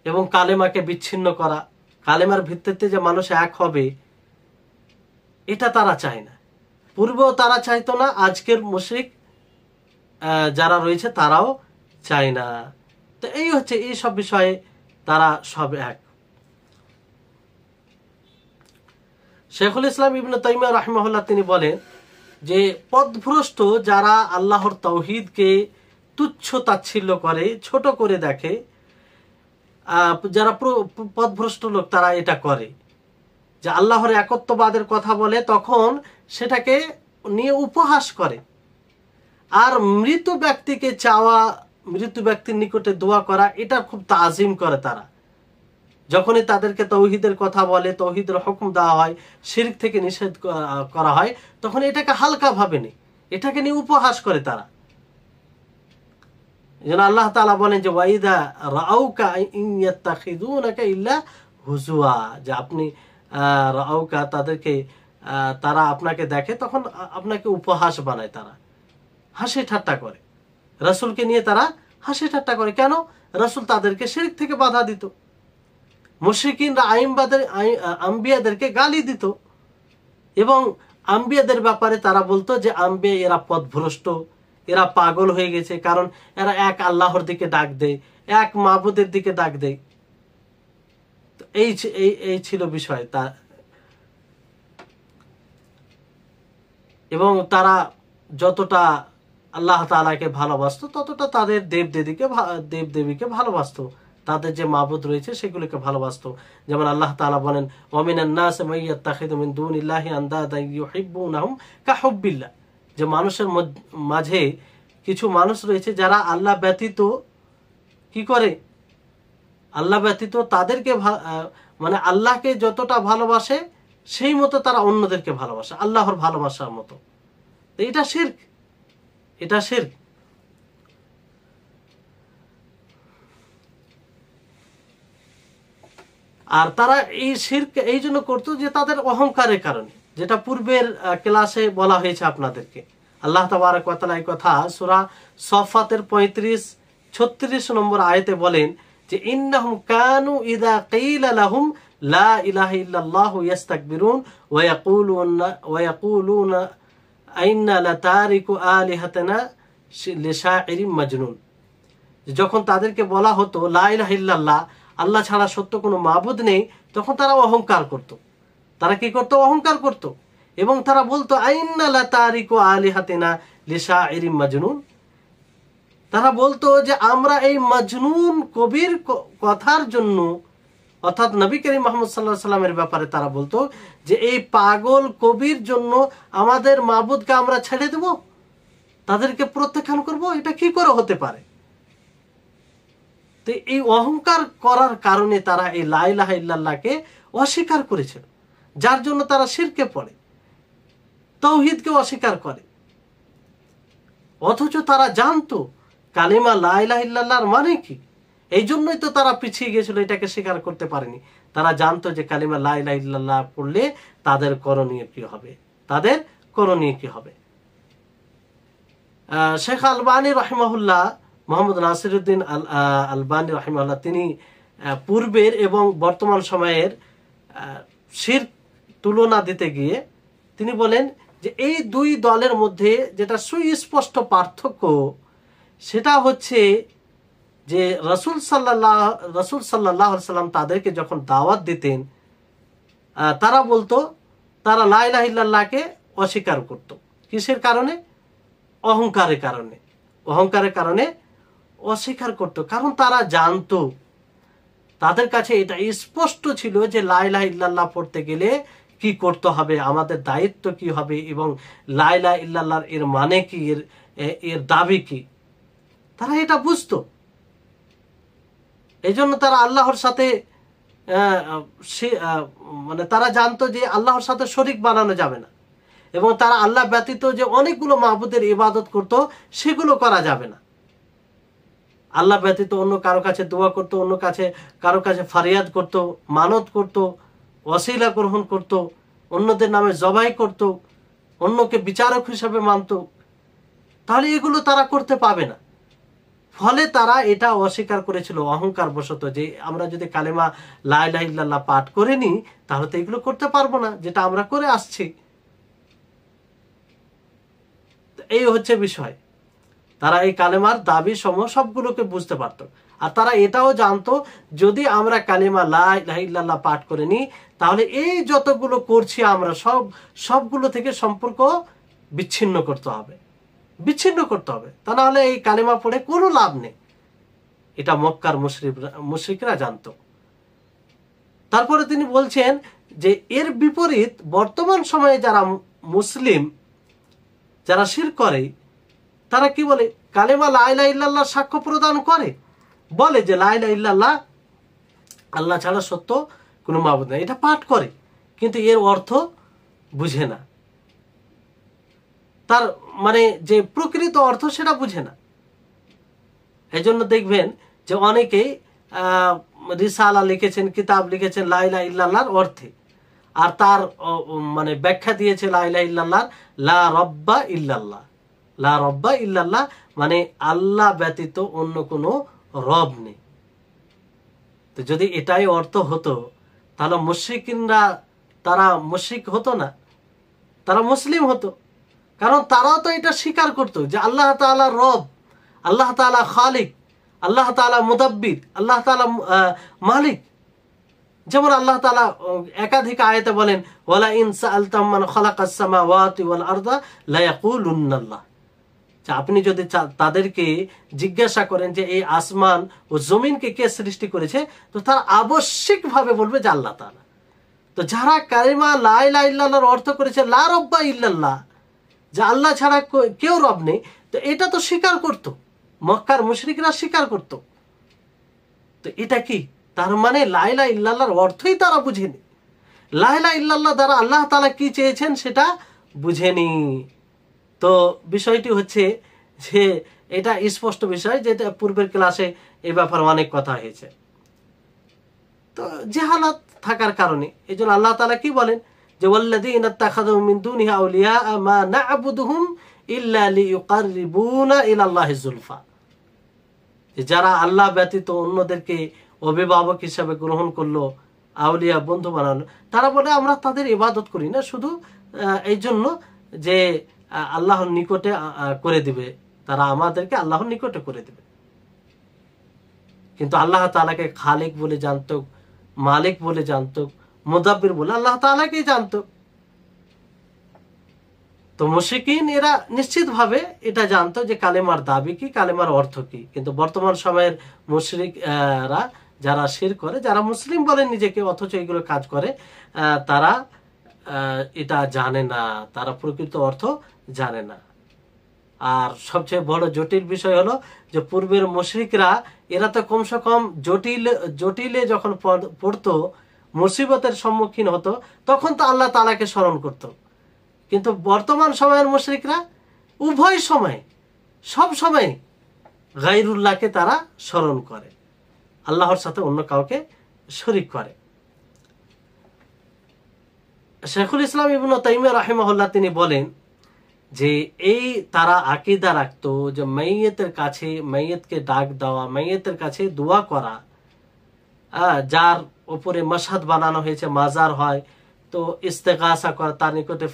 এবং কালেমাকে বিচ্ছিন্ন করা, কালেমার ভিত্তিতে যে মানুষ এক হবে, এটা তারা চায় না। পূর্বেও তারা চাইতো না, আজকের মুশরিক যারা রয়েছে তারাও চায় না। তো এই হচ্ছে, এই সব বিষয়ে তারা সব এক। শেখুল ইসলাম ইবনে তাইমিয়া রাহিমাহুল্লাহ তিনি বলেন যে পথভ্রষ্ট যারা আল্লাহর তাওহীদকে তুচ্ছ তাচ্ছিল্য করে, ছোট করে দেখে, যারা পথভ্রষ্ট লোক তারা এটা করে যে আল্লাহর একত্ববাদের কথা বলে, তখন সেটাকে নিয়ে উপহাস করে। আর মৃত ব্যক্তিকে চাওয়া, মৃত ব্যক্তির নিকটে দোয়া করা, এটা খুব তাজিম করে তারা। যখনই তাদেরকে তৌহিদের কথা বলে, তৌহিদের হুকুম দেওয়া হয়, শিরক থেকে নিষেধ করা হয়, তখন এটাকে হালকা ভাবে নেই, এটাকে নিয়ে উপহাস করে তারা। যেন আল্লাহ তাআলা বলেন যে ওয়াইদা রাআউকা ইন ইয়াত্তাখিযুনাকা ইল্লা হুজুয়া, যে আপনি রাআউকা, তাদেরকে তারা আপনাকে দেখে তখন আপনাকে উপহাস বানায়, তারা হাসি ঠাট্টা করে, রাসূলকে নিয়ে তারা হাসি ঠাট্টা করে। কেন? রাসূল তাদেরকে শিরক থেকে বাধা দিত, মুশরিকিনরা আম্বিয়াদেরকে গালি দিত, এবং আম্বিয়াদের ব্যাপারে তারা বলতো যে আম্বিয়া এরা পথভ্রষ্ট, এরা পাগল হয়ে গেছে, কারণ এরা এক আল্লাহর দিকে ডাক দেয়, এক মাবুদের দিকে ডাক দেয়। এই ছিল বিষয় তা। এবং তারা যতটা আল্লাহ তাআলাকে ভালোবাসতো, ততটা তাদের দেবদেবীকে ভালোবাসতো, তাদের যে মাবুদ রয়েছে সেগুলোকে ভালোবাসতো। যেমন আল্লাহ তাআলা বলেন ওয়ামিনান নাস মান ইয়াত্তাখিযু মিন দুনিল্লাহি আনদাদা ইউহিব্বুনাহুম কাহুব্বিল্লাহ, যে মানুষের মাঝে কিছু মানুষ রয়েছে যারা আল্লাহ ব্যতীত কি করে, আল্লাহ ব্যতীত তাদেরকে মানে আল্লাহকে যতটা ভালোবাসে সেই মতো তারা অন্যদেরকে ভালোবাসে, আল্লাহর ভালোবাসার মতো। এটা শিরক, এটা শিরক। আর তারা এই শিরক এই জন্য করতো যে তাদের অহংকারের কারণে, যেটা পূর্বের ক্লাসে বলা হয়েছে আপনাদেরকে। আল্লাহ তাবারক ওয়া তাআলা এই কথা সূরা সফাতের 35-36 নম্বর আয়াতে বলেন যে ইন্নাহুম কানু ইযা কিলা লাহুম লা ইলাহা ইল্লাল্লাহু ইস্তাকবিরুন ওয়া ইয়াকুলুনা আইন্না লাতারিকু আলিহাতানা লিশাইরিন মাজনুন। যখন তাদেরকে বলা হতো লা ইলাহা ইল্লাল্লাহ, আল্লাহ ছাড়া সত্য কোনো মাবুদ নেই, তখন তারা অহংকার করত। তারা কি করত? অহংকার করত। এবং তারা বলতো আইন্না লাতারিকু আলিহাতানা লিশাইরিন মাজনুন। তারা বলতো যে আমরা এই মাজনুন কবির কথার জন্য, অর্থাৎ নবী করিম মুহাম্মদ সাল্লাল্লাহু আলাইহি সাল্লামের ব্যাপারে তারা বলতো যে এই পাগল কবির জন্য আমাদের মাবুদকে আমরা ছেড়ে দেব, তাদেরকে প্রত্যাখ্যান করব, এটা কি করে হতে পারে? তো এই অহংকার করার কারণে তারা এই লা ইলাহা ইল্লাল্লাহকে অস্বীকার করেছিল, যার জন্য তারা শিরকে পড়ে, তাওহীদকে অস্বীকার করে। অথচ তারা জানতো কালিমা লা ইলাহা ইল্লাল্লাহর মানে কি, এই জন্যই তো তারা পিছিয়ে গিয়েছিল, এটাকে স্বীকার করতে পারেনি। তারা জানতো যে কালিমা লা ইলাহা ইল্লাল্লাহ পড়লে তাদের করণীয় কি হবে, তাদের করণীয় কি হবে। শেখ আলবানী রাহিমাহুল্লাহ, মোহাম্মদ নাসিরউদ্দিন আলবানী রাহিমাহুল্লাহ, তিনি পূর্বের এবং বর্তমান সময়ের শিরক তুলনা দিতে গিয়ে তিনি বলেন যে এই দুই দলের মধ্যে যেটা সুস্পষ্ট পার্থক্য, সেটা হচ্ছে যে রাসূল সাল্লাল্লাহু আলাইহি সাল্লাম তাদেরকে যখন দাওয়াত দিতেন, তারা বলতো, তারা লা ইলাহা ইল্লাল্লাহকে অস্বীকার করত। কিসের কারণে? অহংকারের কারণে। অহংকারের কারণে অস্বীকার করত, কারণ তারা জানতো, তাদের কাছে এটা স্পষ্ট ছিল যে লা ইলাহা ইল্লাল্লাহ পড়তে গেলে কি করতে হবে, আমাদের দায়িত্ব কি হবে, এবং লা ইলাহা ইল্লাল্লাহর এর মানে কি, এর দাবি কি, তারা এটা বুঝতো। এই জন্য তারা আল্লাহর সাথে মানে তারা জানতো যে আল্লাহর সাথে শরীক বানানো যাবে না, এবং তারা আল্লাহ ব্যতীত যে অনেকগুলো মাবুদের ইবাদত করত সেগুলো করা যাবে না। আল্লাহ ব্যতীত অন্য কারো কাছে দোয়া করত, অন্য কারো কাছে ফারিয়াদ করত, মানত করত, ওয়াসিলা গ্রহণ করত, অন্যদের নামে জবাই করত, অন্যকে বিচারক হিসেবে মানত, তাহলে এগুলো তারা করতে পাবে না। ফলে তারা এটা অস্বীকার করেছিল অহংকার বশত, যে আমরা যদি কালেমা লা ইলাহা ইল্লাল্লাহ পাঠ করে নি তাহলে তো এগুলো করতে পারবো না, যেটা আমরা করে আসছি। এই হচ্ছে বিষয়। তারা এই কালেমার দাবি সমূহ সবগুলোকে বুঝতে পারত, আর তারা এটাও জানতো যদি আমরা কালেমা লা ইলাহা ইল্লাল্লাহ পাঠ করে নি তাহলে এই যতগুলো করছি আমরা সবগুলো থেকে সম্পর্ক বিচ্ছিন্ন করতে হবে, তা না হলে এই কালেমা পড়ে কোনো লাভ নেই। এটা মক্কার মুশরিকরা জানতো। তারপরে তিনি বলছেন যে এর বিপরীত বর্তমান সময়ে যারা মুসলিম, যারা শিরক করে, তারা কি বলে? কালেমা লা ইলাহা ইল্লাল্লাহ সাক্ষ্য প্রদান করে, বলে যে লা ইলাহা ইল্লাল্লাহ, আল্লাহ ছাড়া সত্য কোনো মাবুদ নেই, এটা পাঠ করে, কিন্তু এর অর্থ বুঝে না, তার মানে যে প্রকৃত অর্থ সেটা বুঝে না। এই জন্য দেখবেন যে অনেকেই রিসালা লিখেছেন, কিতাব লিখেছেন লা ইলাহা ইল্লাল্লাহর অর্থে, আর তার মানে ব্যাখ্যা দিয়েছে লা ইলাহা ইল্লাল্লাহ লা রব্বা ইল্লাল্লাহ। লা রব্বা ইল্লাল্লাহ মানে আল্লাহ ব্যতীত অন্য কোনো রব নেই। তো যদি এটাই অর্থ হতো তাহলে মুশরিকিনরা তারা মুশরিক হতো না, তারা মুসলিম হতো। কারণ তারাও তো এটা স্বীকার করতো যে আল্লাহ তাআলা রব, আল্লাহ তাআলা খালিক, আল্লাহ তাআলা মুদাব্বির, আল্লাহ তাআলা মালিক। যেমন আল্লাহ তাআলা একাধিক আয়াতে বলেন ওয়ালা ইন সাআলতাম মান খালাকাস সামাওয়াতি ওয়াল আরদা লা ইয়াকুলুন্নাল্লাহ। আপনি যদি তাদেরকে জিজ্ঞাসা করেন যে এই আসমান ও জমিনকে কে সৃষ্টি করেছে, তো তারা আবশ্যিকভাবে বলবে যে আল্লাহ তাআলা। তো যারা কালিমা লা ইলাহা ইল্লাল্লাহর অর্থ করেছে লা রব্বা ইল্লাল্লাহ, যে আল্লাহ ছাড়া কেউ রব নেই, তো এটা তো স্বীকার করতো, মক্কার মুশরিকরা স্বীকার করত। তো এটা কি তার মানে লা ইলাহা ইল্লাল্লাহর অর্থই তারা বুঝেনি, লা ইলাহা ইল্লাল্লাহ দ্বারা আল্লাহ তাআলা কি চেয়েছেন সেটা বুঝেনি। তো বিষয়টি হচ্ছে যে এটা স্পষ্ট বিষয়, যেটা পূর্বের ক্লাসে এই ব্যাপারে অনেক কথা হয়েছে। তো জাহালাত থাকার কারণে এই জন্য আল্লাহ তাআলা কি বলেন যে ওয়াল্লাযীনা ইত্তাখাযু মিন দুনিহি আউলিয়া মা না'বুদুহুম ইল্লা লিইউকাররিবুনা ইলাল্লাহি যুলফা। যারা আল্লাহ ব্যতীত অন্যদেরকে অভিভাবক হিসাবে গ্রহণ করলো, আউলিয়া বন্ধু বানানো, তারা বলে আমরা তাদের ইবাদত করি না শুধু এই জন্য যে আল্লাহর নিকটে করে দিবে, তারা আমাদেরকে আল্লাহর নিকটে করে দিবে। কিন্তু আল্লাহ তাআলাকে খালিক বলে জানত, মালিক বলে জানত, মুদাব্বির বলে আল্লাহ তাআলাকেই জানত। তো মুশরিকিন এরা নিশ্চিতভাবে এটা জানতো যে কালেমার দাবি কি, কালেমার অর্থ কি। কিন্তু বর্তমান সময়ের মুশরিকরা যারা শিরক করে, যারা মুসলিম বলে নিজেকে অথচ এগুলো কাজ করে, তারা এটা জানে না, তারা প্রকৃত অর্থ জানে না। আর সবচেয়ে বড় জটিল বিষয় হলো যে পূর্বের মুশরিকরা এরা তো কমসে কম জটিলে যখন পড়তো, মুসিবতের সম্মুখীন হতো, তখন তো আল্লাহ তাআলাকে স্মরণ করত। কিন্তু বর্তমান সময়ের মুশরিকরা উভয় সময়, সব সময় গায়রুল্লাহকে তারা স্মরণ করে, আল্লাহর সাথে অন্য কাউকে শরীক করে। শেখুল ইসলাম ইবনে তাইমিয়া রাহিমাহুল্লাহ তিনি বলেন যে এই তারা আকীদা রাখতো যে মাইয়িতের কাছে, মাইয়িতকে ডাক দেওয়া, মাইয়িতের কাছে দোয়া করা, যার উপরে মাশহাদ বানানো হয়েছে, মাজার হয়, তো ইস্তেগাসা করা, তার নিকটে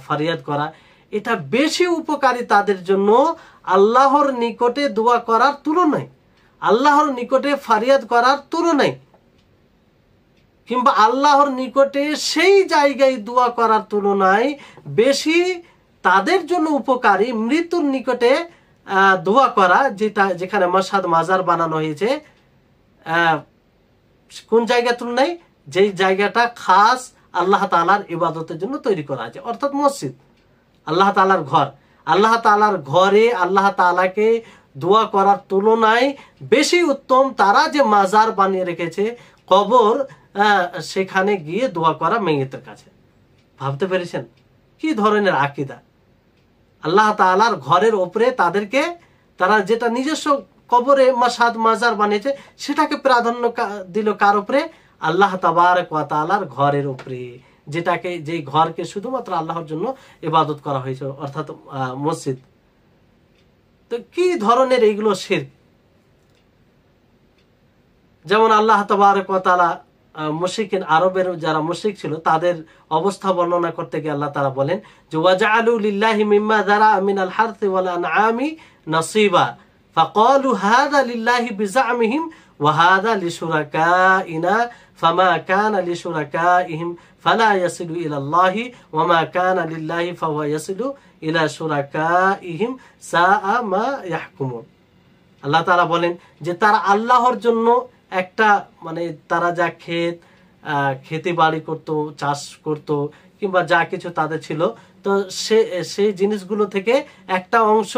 ফরিয়াদ করা, এটা বেশি উপকারী তাদের জন্য আল্লাহর নিকটে দোয়া করার তুলনায়, আল্লাহর নিকটে ফরিয়াদ করার তুলনায়, কিংবা আল্লাহর নিকটে সেই জায়গায় দোয়া করার তুলনায় বেশি তাদের জন্য উপকারী মৃত্যুর নিকটে দোয়া করা, যেটা যেখানে মাশহাদ মাজার বানানো হয়েছে। কোন জায়গার তুলনায়? যেই জায়গাটা খাস আল্লাহ তাআলার ইবাদতের জন্য তৈরি করা আছে, অর্থাৎ মসজিদ, আল্লাহ তাআলার ঘর। আল্লাহ তাআলার ঘরে আল্লাহ তাআলাকে দোয়া করার তুলনায় বেশি উত্তম তারা যে মাজার বানিয়ে রেখেছে, কবর, সেখানে গিয়ে দোয়া করা মেয়েদের কাছে। ভাবতে পেরেছেন কি ধরনের আকীদা? আল্লাহ তাআলার ঘরের উপরে তাদেরকে, তারা যেটা নিজস্ব কবরে মাশহাদ মাজার বানিয়েছে, সেটাকে প্রাধান্য দিল কার উপরে? আল্লাহ তাবারক ওয়া তাআলার ঘরের উপরে, যেটাকে, যেই ঘরকে শুধুমাত্র আল্লাহর জন্য ইবাদত করা হয়েছে, অর্থাৎ মসজিদ। তো কি ধরনের এইগুলো শিরক? যেমন আল্লাহ তাবারক ওয়া তাআলা মুশরিকিন, আরবের যারা মুশরিক ছিল, তাদের অবস্থা বর্ণনা করতে গিয়ে আল্লাহ তাআলা বলেন যে ওয়াজআলু লিল্লাহি মিম্মা যারা মিনাল হারথি ওয়াল আনআমি নাসিবা ফাকালু হাযা লিল্লাহি বিজামিহিম ওয়া হাযা লিশুরাকাইনা ফামা কানা লিশুরাকাইহিম ফালা ইয়াসিলু ইলাল্লাহি ওয়া মা কানা লিল্লাহি ফাহুয়া ইয়াসিলু ইলা শুরাকাইহিম সাআ মা ইয়াহকুমুন। আল্লাহ তাআলা বলেন যে তারা আল্লাহর জন্য একটা, মানে তারা যা খেতে বাড়ি করত, চাষ করত, কিংবা যা কিছু তাদের ছিল, তো সেই জিনিসগুলো থেকে একটা অংশ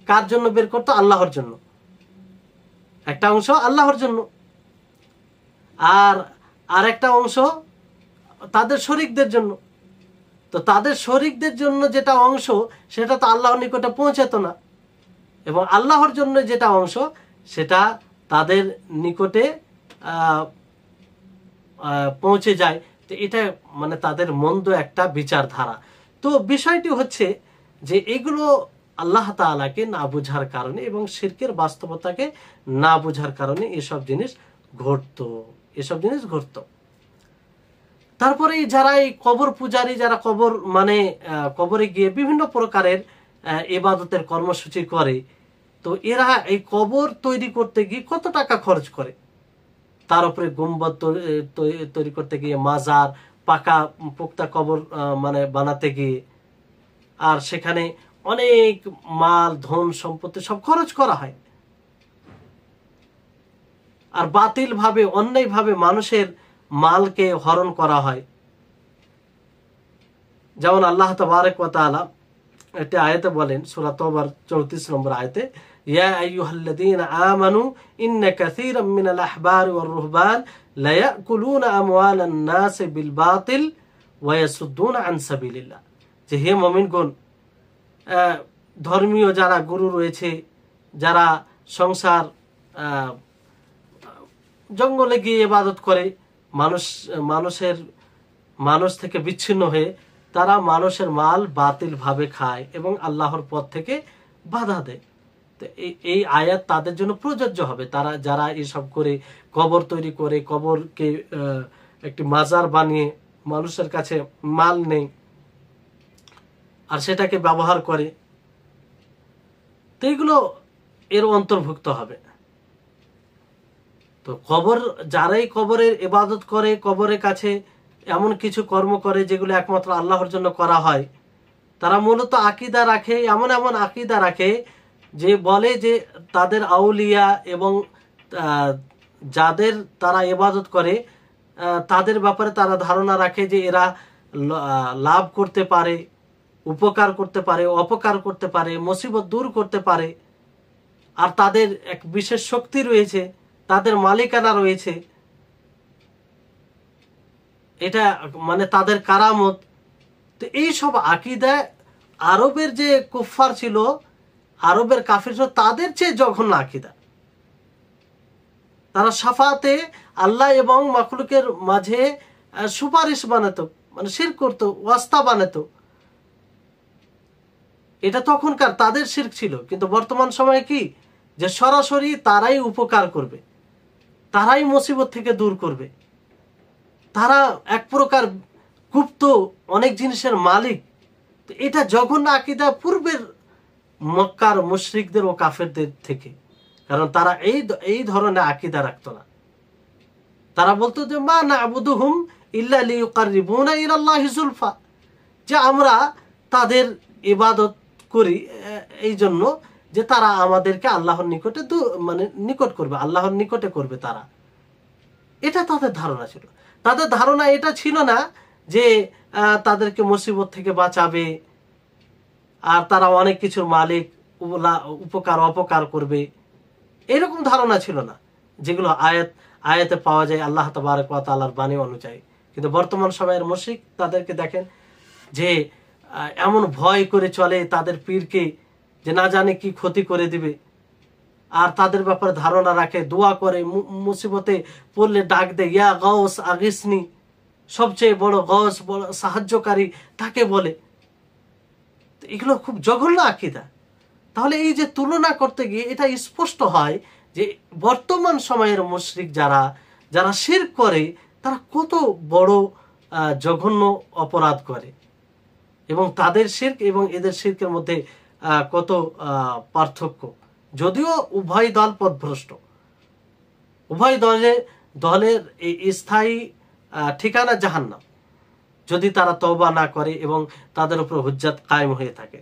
কার জন্য বের করতো? আল্লাহর জন্য। একটা অংশ আল্লাহর জন্য, আর আরেকটা অংশ তাদের শরীকদের জন্য। তো তাদের শরীকদের জন্য যেটা অংশ সেটা তো আল্লাহর নিকটে পৌঁছাতো না, এবং আল্লাহর জন্য যেটা অংশ সেটা তাদের নিকটে পৌঁছে যায়। তো এটা মানে তাদের মন্দ একটা বিচারধারা। তো বিষয়টি হচ্ছে যে এগুলো আল্লাহ তাআলাকে না বোঝার কারণে এবং শিরকের বাস্তবতাকে না বোঝার কারণে এসব জিনিস ঘটতো। তারপরে যারা এই কবর পূজারী, যারা কবর মানে কবরে গিয়ে বিভিন্ন প্রকারের ইবাদতের কর্মসূচি করে, তো এরা এই কবর তৈরি করতে গিয়ে কত টাকা খরচ করে। তার উপরে গুম্বদ তৈরি করতে গিয়ে, মাজার পোক্তা কবর মানে বানাতে গিয়ে, আর সেখানে অনেক মাল ধন সম্পত্তি সব খরচ করা হয়। আর বাতিল ভাবে, অন্যায় ভাবে মানুষের মালকে হরণ করা হয়। যেমন আল্লাহ তাবারক ওয়া তাআলা একটা আয়াতে বলেন, সূরা তাওবার 34 নম্বর আয়াতে, ইয়া আইয়ুহাল্লাযীনা আমানু ইন্না কাসীরাম মিনাল আহবারি ওয়ার রুহবান লা ইয়াকুলুনা আমওয়ালান নাস বিল বাতিল ওয়া ইয়াসুদ্দুনা আন সাবিলিল্লাহ। যে হে মুমিনগণ, ধর্মীয় যারা গুরু রয়েছে, যারা সংসার জঙ্গলে গিয়ে ইবাদত করে, মানুষ থেকে বিচ্ছিন্ন হয়ে তারা মানুষের মাল বাতিল ভাবে খায় এবং আল্লাহর পথ থেকে বাধা দেয়। তো এই আয়াত তাদের জন্য প্রযোজ্য হবে। তারা যারা এসব করে, কবর তৈরি করে, কবরকে একটি মাজার বানিয়ে মানুষের কাছে মাল নেই আর সেটাকে ব্যবহার করে, তো এগুলো এর অন্তর্ভুক্ত হবে। তো যারাই কবরের ইবাদত করে, কবরের কাছে এমন কিছু কর্ম করে যেগুলো একমাত্র আল্লাহর জন্য করা হয়, তারা মূলত আকীদা রাখে, এমন আকীদা রাখে যে বলে যে তাদের আউলিয়া এবং যাদের তারা ইবাদত করে তাদের ব্যাপারে তারা ধারণা রাখে যে এরা লাভ করতে পারে, উপকার করতে পারে, অপকার করতে পারে, মুসিবত দূর করতে পারে, আর তাদের এক বিশেষ শক্তি রয়েছে, তাদের মালিকানা রয়েছে, এটা মানে তাদের কারামত। তো এইসব আকীদা আরবের যে কুফফার ছিল, আরবের কাফির ছিল, তাদের চেয়ে জঘন্য আকীদা। তারা শাফাতে আল্লাহ এবং মাখলুকের মাঝে সুপারিশ বানাতো, মানে শিরক করতো, ওয়াস্তা বানাতো। এটা তখনকার তাদের শিরক ছিল। কিন্তু বর্তমান সময়ে কি, যে সরাসরি তারাই উপকার করবে, তারাই মুসিবত থেকে দূর করবে, তারা এক প্রকার গুপ্ত অনেক জিনিসের মালিক। তো এটা জঘন্য আকীদা পূর্বের মক্কার মুশরিকদের ও কাফেরদের থেকে, কারণ তারা এই ধরনের আকীদা রাখতো না। তারা বলতো যে মা না'বুদুহুম ইল্লা লিয়ুকাররিবুনা ইলাল্লাহি যুলফা, যে আমরা তাদের ইবাদত করি এই জন্য যে তারা আমাদেরকে আল্লাহর নিকটে মানে নিকট করবে, আল্লাহর নিকটে করবে তারা। এটা তাদের ধারণা ছিল। তাদের ধারণা এটা ছিল না যে তাদেরকে মুসিবত থেকে বাঁচাবে আর তারা অনেক কিছুর মালিক, উপকার অপকার করবে, এরকম ধারণা ছিল না, যেগুলো আয়াতে পাওয়া যায় আল্লাহ তাবারক ওয়া তাআলার বাণী অনুযায়ী। কিন্তু বর্তমান সময়ের মুশরিক তাদেরকে দেখেন যে এমন ভয় করে চলে তাদের পীরকে, যে না জানে কি ক্ষতি করে দিবে, আর তাদের ব্যাপারে ধারণা রাখে, দোয়া করে, মুসিবতে পড়লে ডাক দেয় ইয়া গাউস আগিসনি, সবচেয়ে বড় গাউস, বড় সাহায্যকারী তাকে বলে। এগুলো খুব জঘন্য আকীদা। তাহলে এই যে তুলনা করতে গিয়ে এটা স্পষ্ট হয় যে বর্তমান সময়ের মুশরিক যারা শিরক করে তারা কত বড় জঘন্য অপরাধ করে, এবং তাদের শিরক এবং এদের শিরকের মধ্যে কত পার্থক্য। যদিও উভয় দল পথভ্রষ্ট, উভয় দলের স্থায়ী ঠিকানা জাহান্নাম, যদি তারা তওবা না করে এবং তাদের উপর হুজ্জাত কায়েম হয়ে থাকে।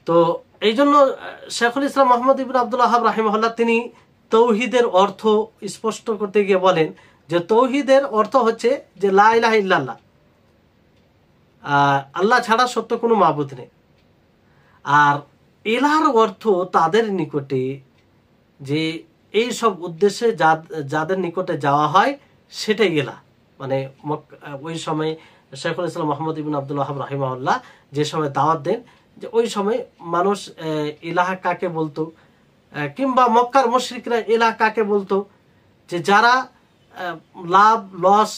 তো এই জন্য শেখুল ইসলাম মুহাম্মদ ইবনে আব্দুল ওয়াহাব রাহিমাহুল্লাহ তিনি তৌহিদের অর্থ স্পষ্ট করতে গিয়ে বলেন যে তৌহিদের অর্থ হচ্ছে যে লা ইলাহা ইল্লাল্লাহ, আল্লাহ ছাড়া সত্য কোনো মাবুদ নেই। আর ইলাহার অর্থ তাদের নিকটে, যে এই সব উদ্দেশ্যে যাদের নিকটে যাওয়া হয় সেটাই ইলাহ। মানে ওই সময় শেখুল ইসলাম মোহাম্মদ ইবনে আব্দুল ওয়াহাব রাহিমাহুল্লাহ যে সময় দাওয়াত দেন, যে ওই সময় মানুষ ইলাহ কাকে বলতো, কিংবা মক্কার মুশরিকরা ইলাহ কাকে বলতো, যে যারা লাভ লস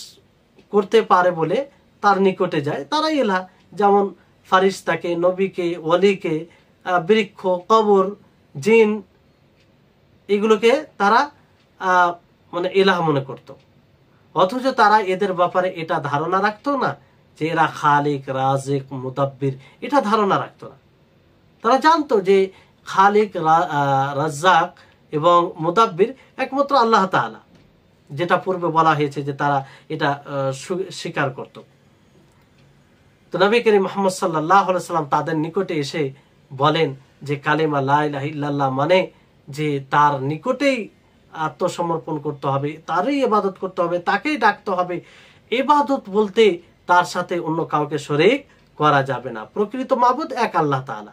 করতে পারে বলে তার নিকটে যায় তারা ইলাহ। যেমন ফারিস্তাকে, নবীকে, ওলিকে, বৃক্ষ, কবর, জিন, এগুলোকে তারা মানে ইলাহ মনে করত। অথচ তারা এদের ব্যাপারে এটা ধারণা রাখতো না যে এরা খালিক, রাজিক, মুদাব্বির, এটা ধারণা রাখতো না। তারা জানতো যে খালিক, রাজ্জাক এবং মুদাব্বির একমাত্র আল্লাহ তাআলা, যেটা পূর্বে বলা হয়েছে যে তারা এটা স্বীকার করত। তো নবী করিম মুহাম্মদ সাল্লাল্লাহু আলাইহি সাল্লাম তাদের নিকটে এসে বলেন যে কালিমা লা ইলাহা ইল্লাল্লাহ মানে যে তার নিকটেই আত্মসমর্পণ করতে হবে, তারই ইবাদত করতে হবে, তাকেই ডাকতে হবে। ইবাদত বলতে তার সাথে অন্য কাউকে শরীক করা যাবে না। প্রকৃত মাবুদ এক আল্লাহ তাআলা,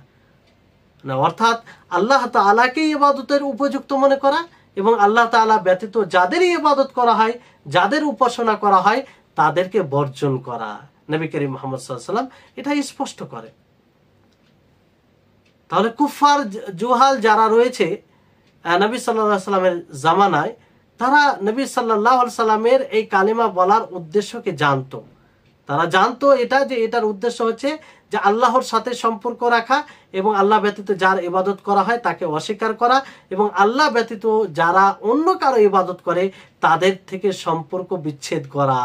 না অর্থাৎ আল্লাহ তাআলাকেই ইবাদতের উপযুক্ত মনে করা, এবং আল্লাহ তাআলা ব্যতীত যাদেরই ইবাদত করা হয়, যাদের উপাসনা করা হয়, তাদেরকে বর্জন করা। নবী করিম মুহাম্মদ সাল্লাল্লাহু আলাইহি ওয়াসাল্লাম এটা স্পষ্ট করে। তাহলে কুফার জুহাল যারা রয়েছে নবী সাল্লাল্লাহু আলাইহি সাল্লামের জামানায়, তারা নবী সাল্লাল্লাহু আলাইহি সাল্লামের এই কালিমা বলার উদ্দেশ্যকে জানতো। তারা জানতো এটা, যে এটার উদ্দেশ্য হচ্ছে যে আল্লাহর সাথে সম্পর্ক রাখা, এবং আল্লাহ ব্যতীত যার ইবাদত করা হয় তাকে অস্বীকার করা, এবং আল্লাহ ব্যতীত যারা অন্য কারো ইবাদত করে তাদের থেকে সম্পর্ক বিচ্ছেদ করা।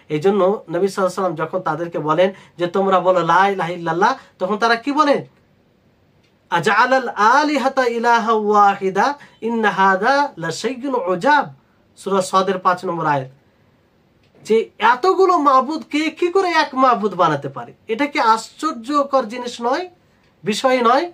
এই জন্য নবী সাল্লাল্লাহু আলাইহি সাল্লাম যখন তাদেরকে বলেন যে তোমরা বলো লা ইলাহা ইল্লাল্লাহ, তখন তারা কি বলেন? আজআলাল আলিহাতা ইলাহা ওয়াহিদা ইন্না হাযা লাশাইউন উজাব, সূরা সাদের 5 নম্বর আয়াত। যে এতগুলো মাবুদকে কি করে এক মাবুদ বানাতে পারে? এটা কি আশ্চর্যকর জিনিস নয়, বিষয় নয়?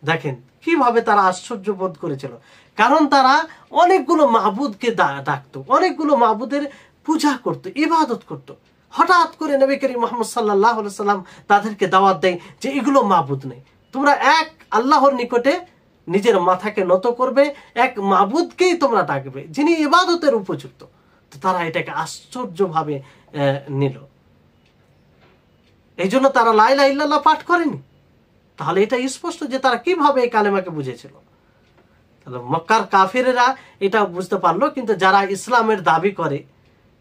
দেখেন কিভাবে তারা আশ্চর্য বোধ করেছিল, কারণ তারা অনেকগুলো মাবুদকে ডাকতো, অনেকগুলো মাবুদের পূজা করত, ইবাদত করত। হঠাৎ করে নবী করিম মুহাম্মদ সাল্লাল্লাহু আলাইহি সাল্লাম তাদেরকে দাওয়াত দেয় যে এগুলো মাবুদ নেই, তোমরা এক আল্লাহর নিকটে নিজের মাথাকে নত করবে, এক মাবুদকেই তোমরা ডাকবে যিনি ইবাদতের উপযুক্ত। তো তারা এটাকে আশ্চর্যভাবে নিল, এই জন্য তারা লা ইলাহা ইল্লাল্লাহ পাঠ করেনি। তাহলে এটা স্পষ্ট যে তারা কিভাবে এই কালেমাকে বুঝেছিল। তাহলে মক্কার কাফেরেরা এটা বুঝতে পারলো, কিন্তু যারা ইসলামের দাবি করে,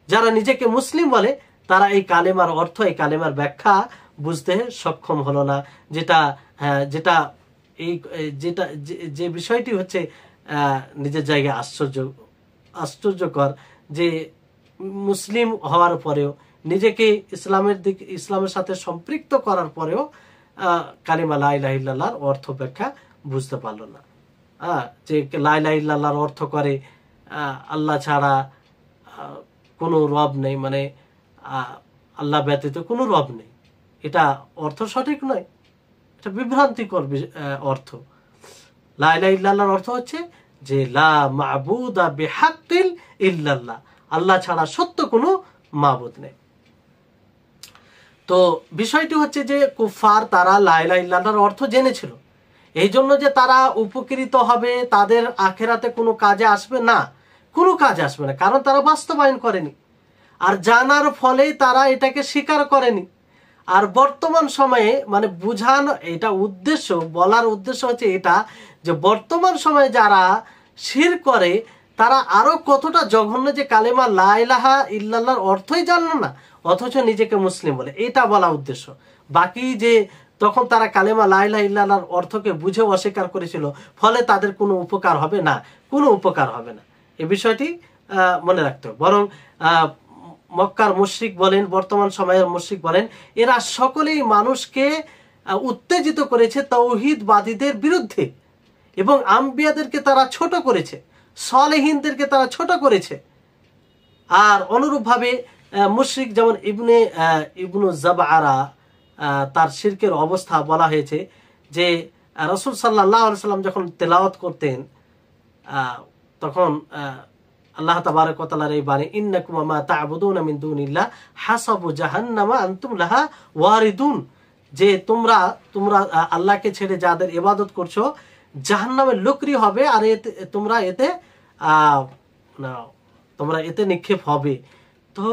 যারা নিজেকে মুসলিম বলে, তারা এই কালেমার অর্থ, এই কালেমার ব্যাখ্যা বুঝতে সক্ষম হলো না। যে বিষয়টি হচ্ছে নিজের জায়গায় আশ্চর্যকর, যে মুসলিম হওয়ার পরেও, নিজেকে ইসলামের সাথে সম্পৃক্ত করার পরেও কালিমা লা ইলাহা ইল্লাল্লাহর অর্থ ব্যাখ্যা বুঝতে পারলো না। যে লা ইলাহা ইল্লাল্লাহর অর্থ করে আল্লাহ ছাড়া কোনো রব নেই, মানে আল্লাহ ব্যতীত কোনো রব নেই, এটা অর্থ সঠিক নয়, এটা বিভ্রান্তিকর অর্থ। লা ইলাহা ইল্লাল্লাহর অর্থ হচ্ছে যে লা মা'বুদা বিহাক্কিল ইল্লাল্লাহ, আল্লাহ ছাড়া সত্য কোনো মাবুদ নেই। তো বিষয়টি হচ্ছে যে কুফার তারা লা ইলাহা ইল্লাল্লাহর অর্থ জেনেছিল, এই জন্য যে তারা উপকৃত হবে, তাদের আখেরাতে কোনো কাজে আসবে না, কোনো কাজে আসবে না, কারণ তারা বাস্তবায়ন করেনি। আর জানার ফলে তারা এটাকে স্বীকার করেনি। আর বর্তমান সময়ে মানে বুঝানো, এটা উদ্দেশ্য, বলার উদ্দেশ্য হচ্ছে এটা, যে বর্তমান সময়ে যারা শিরক করে তারা আরো কতটা জঘন্য, যে কালেমা লা ইলাহা ইল্লাল্লাহর অর্থই জানলো না, অথচ নিজেকে মুসলিম বলে, এটা বলা উদ্দেশ্য। বাকি যে তখন তারা কালেমা লা ইলাহা ইল্লাল্লাহর অর্থকে বুঝে অস্বীকার করেছিল, ফলে তাদের কোনো উপকার হবে না, কোনো উপকার হবে না, এই বিষয়টি মনে রাখতে হবে। বরং মক্কার মুশরিক বলেন, বর্তমান সময়ের মুশরিক বলেন, এরা সকলেই মানুষকে উত্তেজিত করেছে তাওহীদবাদীদের বিরুদ্ধে, এবং আম্বিয়াদেরকে তারা ছোট করেছে, সালেহিনদেরকে তারা ছোট করেছে। আর অনুরূপভাবে মুশরিক যেমন ইবনু জাবআরা, তার শিরকের অবস্থা বলা হয়েছে যে রাসূল সাল্লাল্লাহু আলাইহি সাল্লাম যখন তেলাওয়াত করতেন, তখন আল্লাহ তাবারক ওয়া তাআলার এই বাণী, ইন্নাকুম মা তা'বুদুনা মিন দুনিল্লাহ হাসাবু জাহান্নামা আনতুম লাহা ওয়ারিদুন, যে তোমরা তোমরা আল্লাহকে ছেড়ে যাদের ইবাদত করছো জাহান্নামের লোকরি হবে, আর এতে তোমরা এতে না তোমরা এতে নিক্ষেপ হবে। তো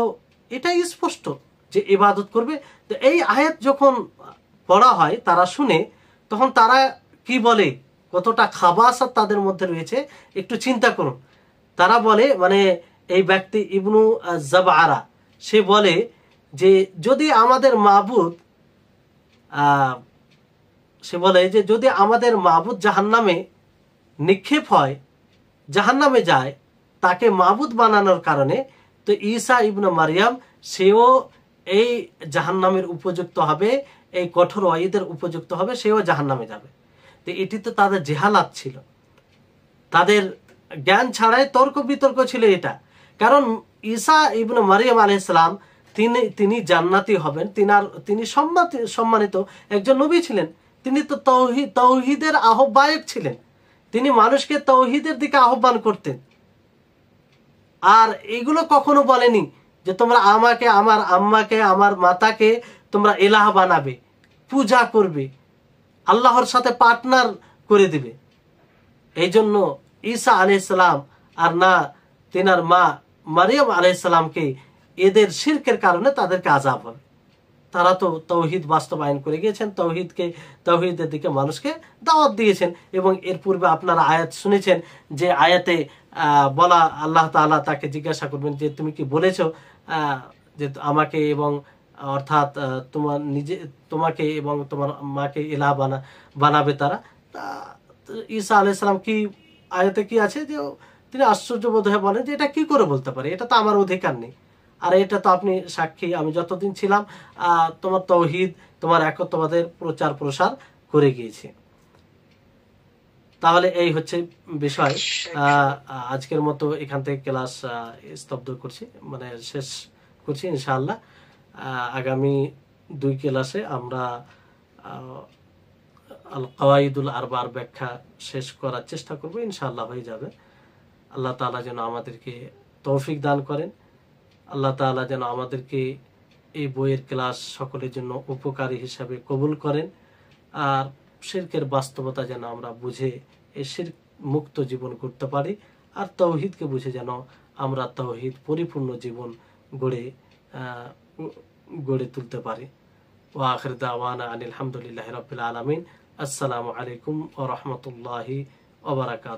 এটাই স্পষ্ট যে ইবাদত করবে। তো এই আয়াত যখন পড়া হয় তারা শুনে, তখন তারা কি বলে, কতটা খাবাসাত তাদের মধ্যে রয়েছে একটু চিন্তা করুন। তারা বলে, মানে এই ব্যক্তি ইবনু জাবআরা সে বলে যে যদি আমাদের মাবুদ সে বলে যে যদি আমাদের মাবুদ জাহান্নামে নিক্ষেপ হয়, জাহান্নামে যায় তাকে মাবুদ বানানোর কারণে, তো ঈসা ইবনে মারিয়াম সেও এই জাহান্নামের উপযুক্ত হবে, এই কঠোর ওয়াইদের উপযুক্ত হবে, সেও জাহান্নামে যাবে। তো এটি তো তাদের জেহালাত ছিল, তাদের জ্ঞান ছাড়াই তর্ক বিতর্ক ছিল এটা। কারণ ঈসা ইবনে মারিয়াম আলাইহিস সালাম তিনি জান্নাতি হবেন, তিনি সম্মানিত একজন নবী ছিলেন। তিনি তো তৌহিদের আহ্বায়ক ছিলেন, তিনি মানুষকে তৌহিদের দিকে আহ্বান করতেন। আর এগুলো কখনো বলেনি যে তোমরা আমাকে, আমার আম্মাকে, আমার মাতাকে তোমরা ইলাহ বানাবে, পূজা করবে, আল্লাহর সাথে পার্টনার করে দিবে। এই জন্য ঈসা আলাইহিস সালাম আর না তিনার মা মারিয়াম আলাইহিস সালামকে এদের শিরকের কারণে তাদেরকে আযাব হবে। তারা তো তৌহিদ বাস্তবায়ন করে গিয়েছেন, তৌহিদের দিকে মানুষকে দাওয়াত দিয়েছেন। এবং এর পূর্বে আপনারা আয়াত শুনেছেন যে আয়াতে বলা, আল্লাহ তাআলা তাকে জিজ্ঞাসা করবেন যে তুমি কি বলেছো যে আমাকে এবং অর্থাৎ তোমাকে এবং তোমার মাকে ইলাহ বানাবে তারা। ঈসা আলাইহিস সালাম কি আয়াতে কি আছে যে তিনি আশ্চর্যবোধ হয়ে বলেন যে এটা কি করে বলতে পারে, এটা তো আমার অধিকার নেই, আর এটা তো আপনি সাক্ষী আমি যতদিন ছিলাম তোমার তৌহিদ, তোমার একত্ববাদের প্রচার প্রসার করে গিয়েছি। তাহলে এই হচ্ছে বিষয়। আজকের মতো এখান থেকে ক্লাস স্তব্ধ করছি, মানে শেষ করছি। ইনশাআল্লাহ আগামী 2 ক্লাসে আমরা আল কাওয়াইদুল আরবার ব্যাখ্যা শেষ করার চেষ্টা করব, ইনশাআল্লাহ হয়ে যাবে। আল্লাহ তাআলা যেন আমাদেরকে তৌফিক দান করেন, আল্লাহ তাআলা যেন আমাদেরকে এই বইয়ের ক্লাস সকলের জন্য উপকারী হিসাবে কবুল করেন, আর শিরকের বাস্তবতা যেন আমরা বুঝে এই শিরক মুক্ত জীবন করতে পারি, আর তৌহিদকে বুঝে যেন আমরা তৌহিদ পরিপূর্ণ জীবন গড়ে তুলতে পারি। ওয়া আখির দাওয়ানা আনিল হামদুলিল্লাহি রাব্বিল আলামিন। আসসালামু আলাইকুম ওয়া রাহমাতুল্লাহি ওয়া বারাকাতুহু।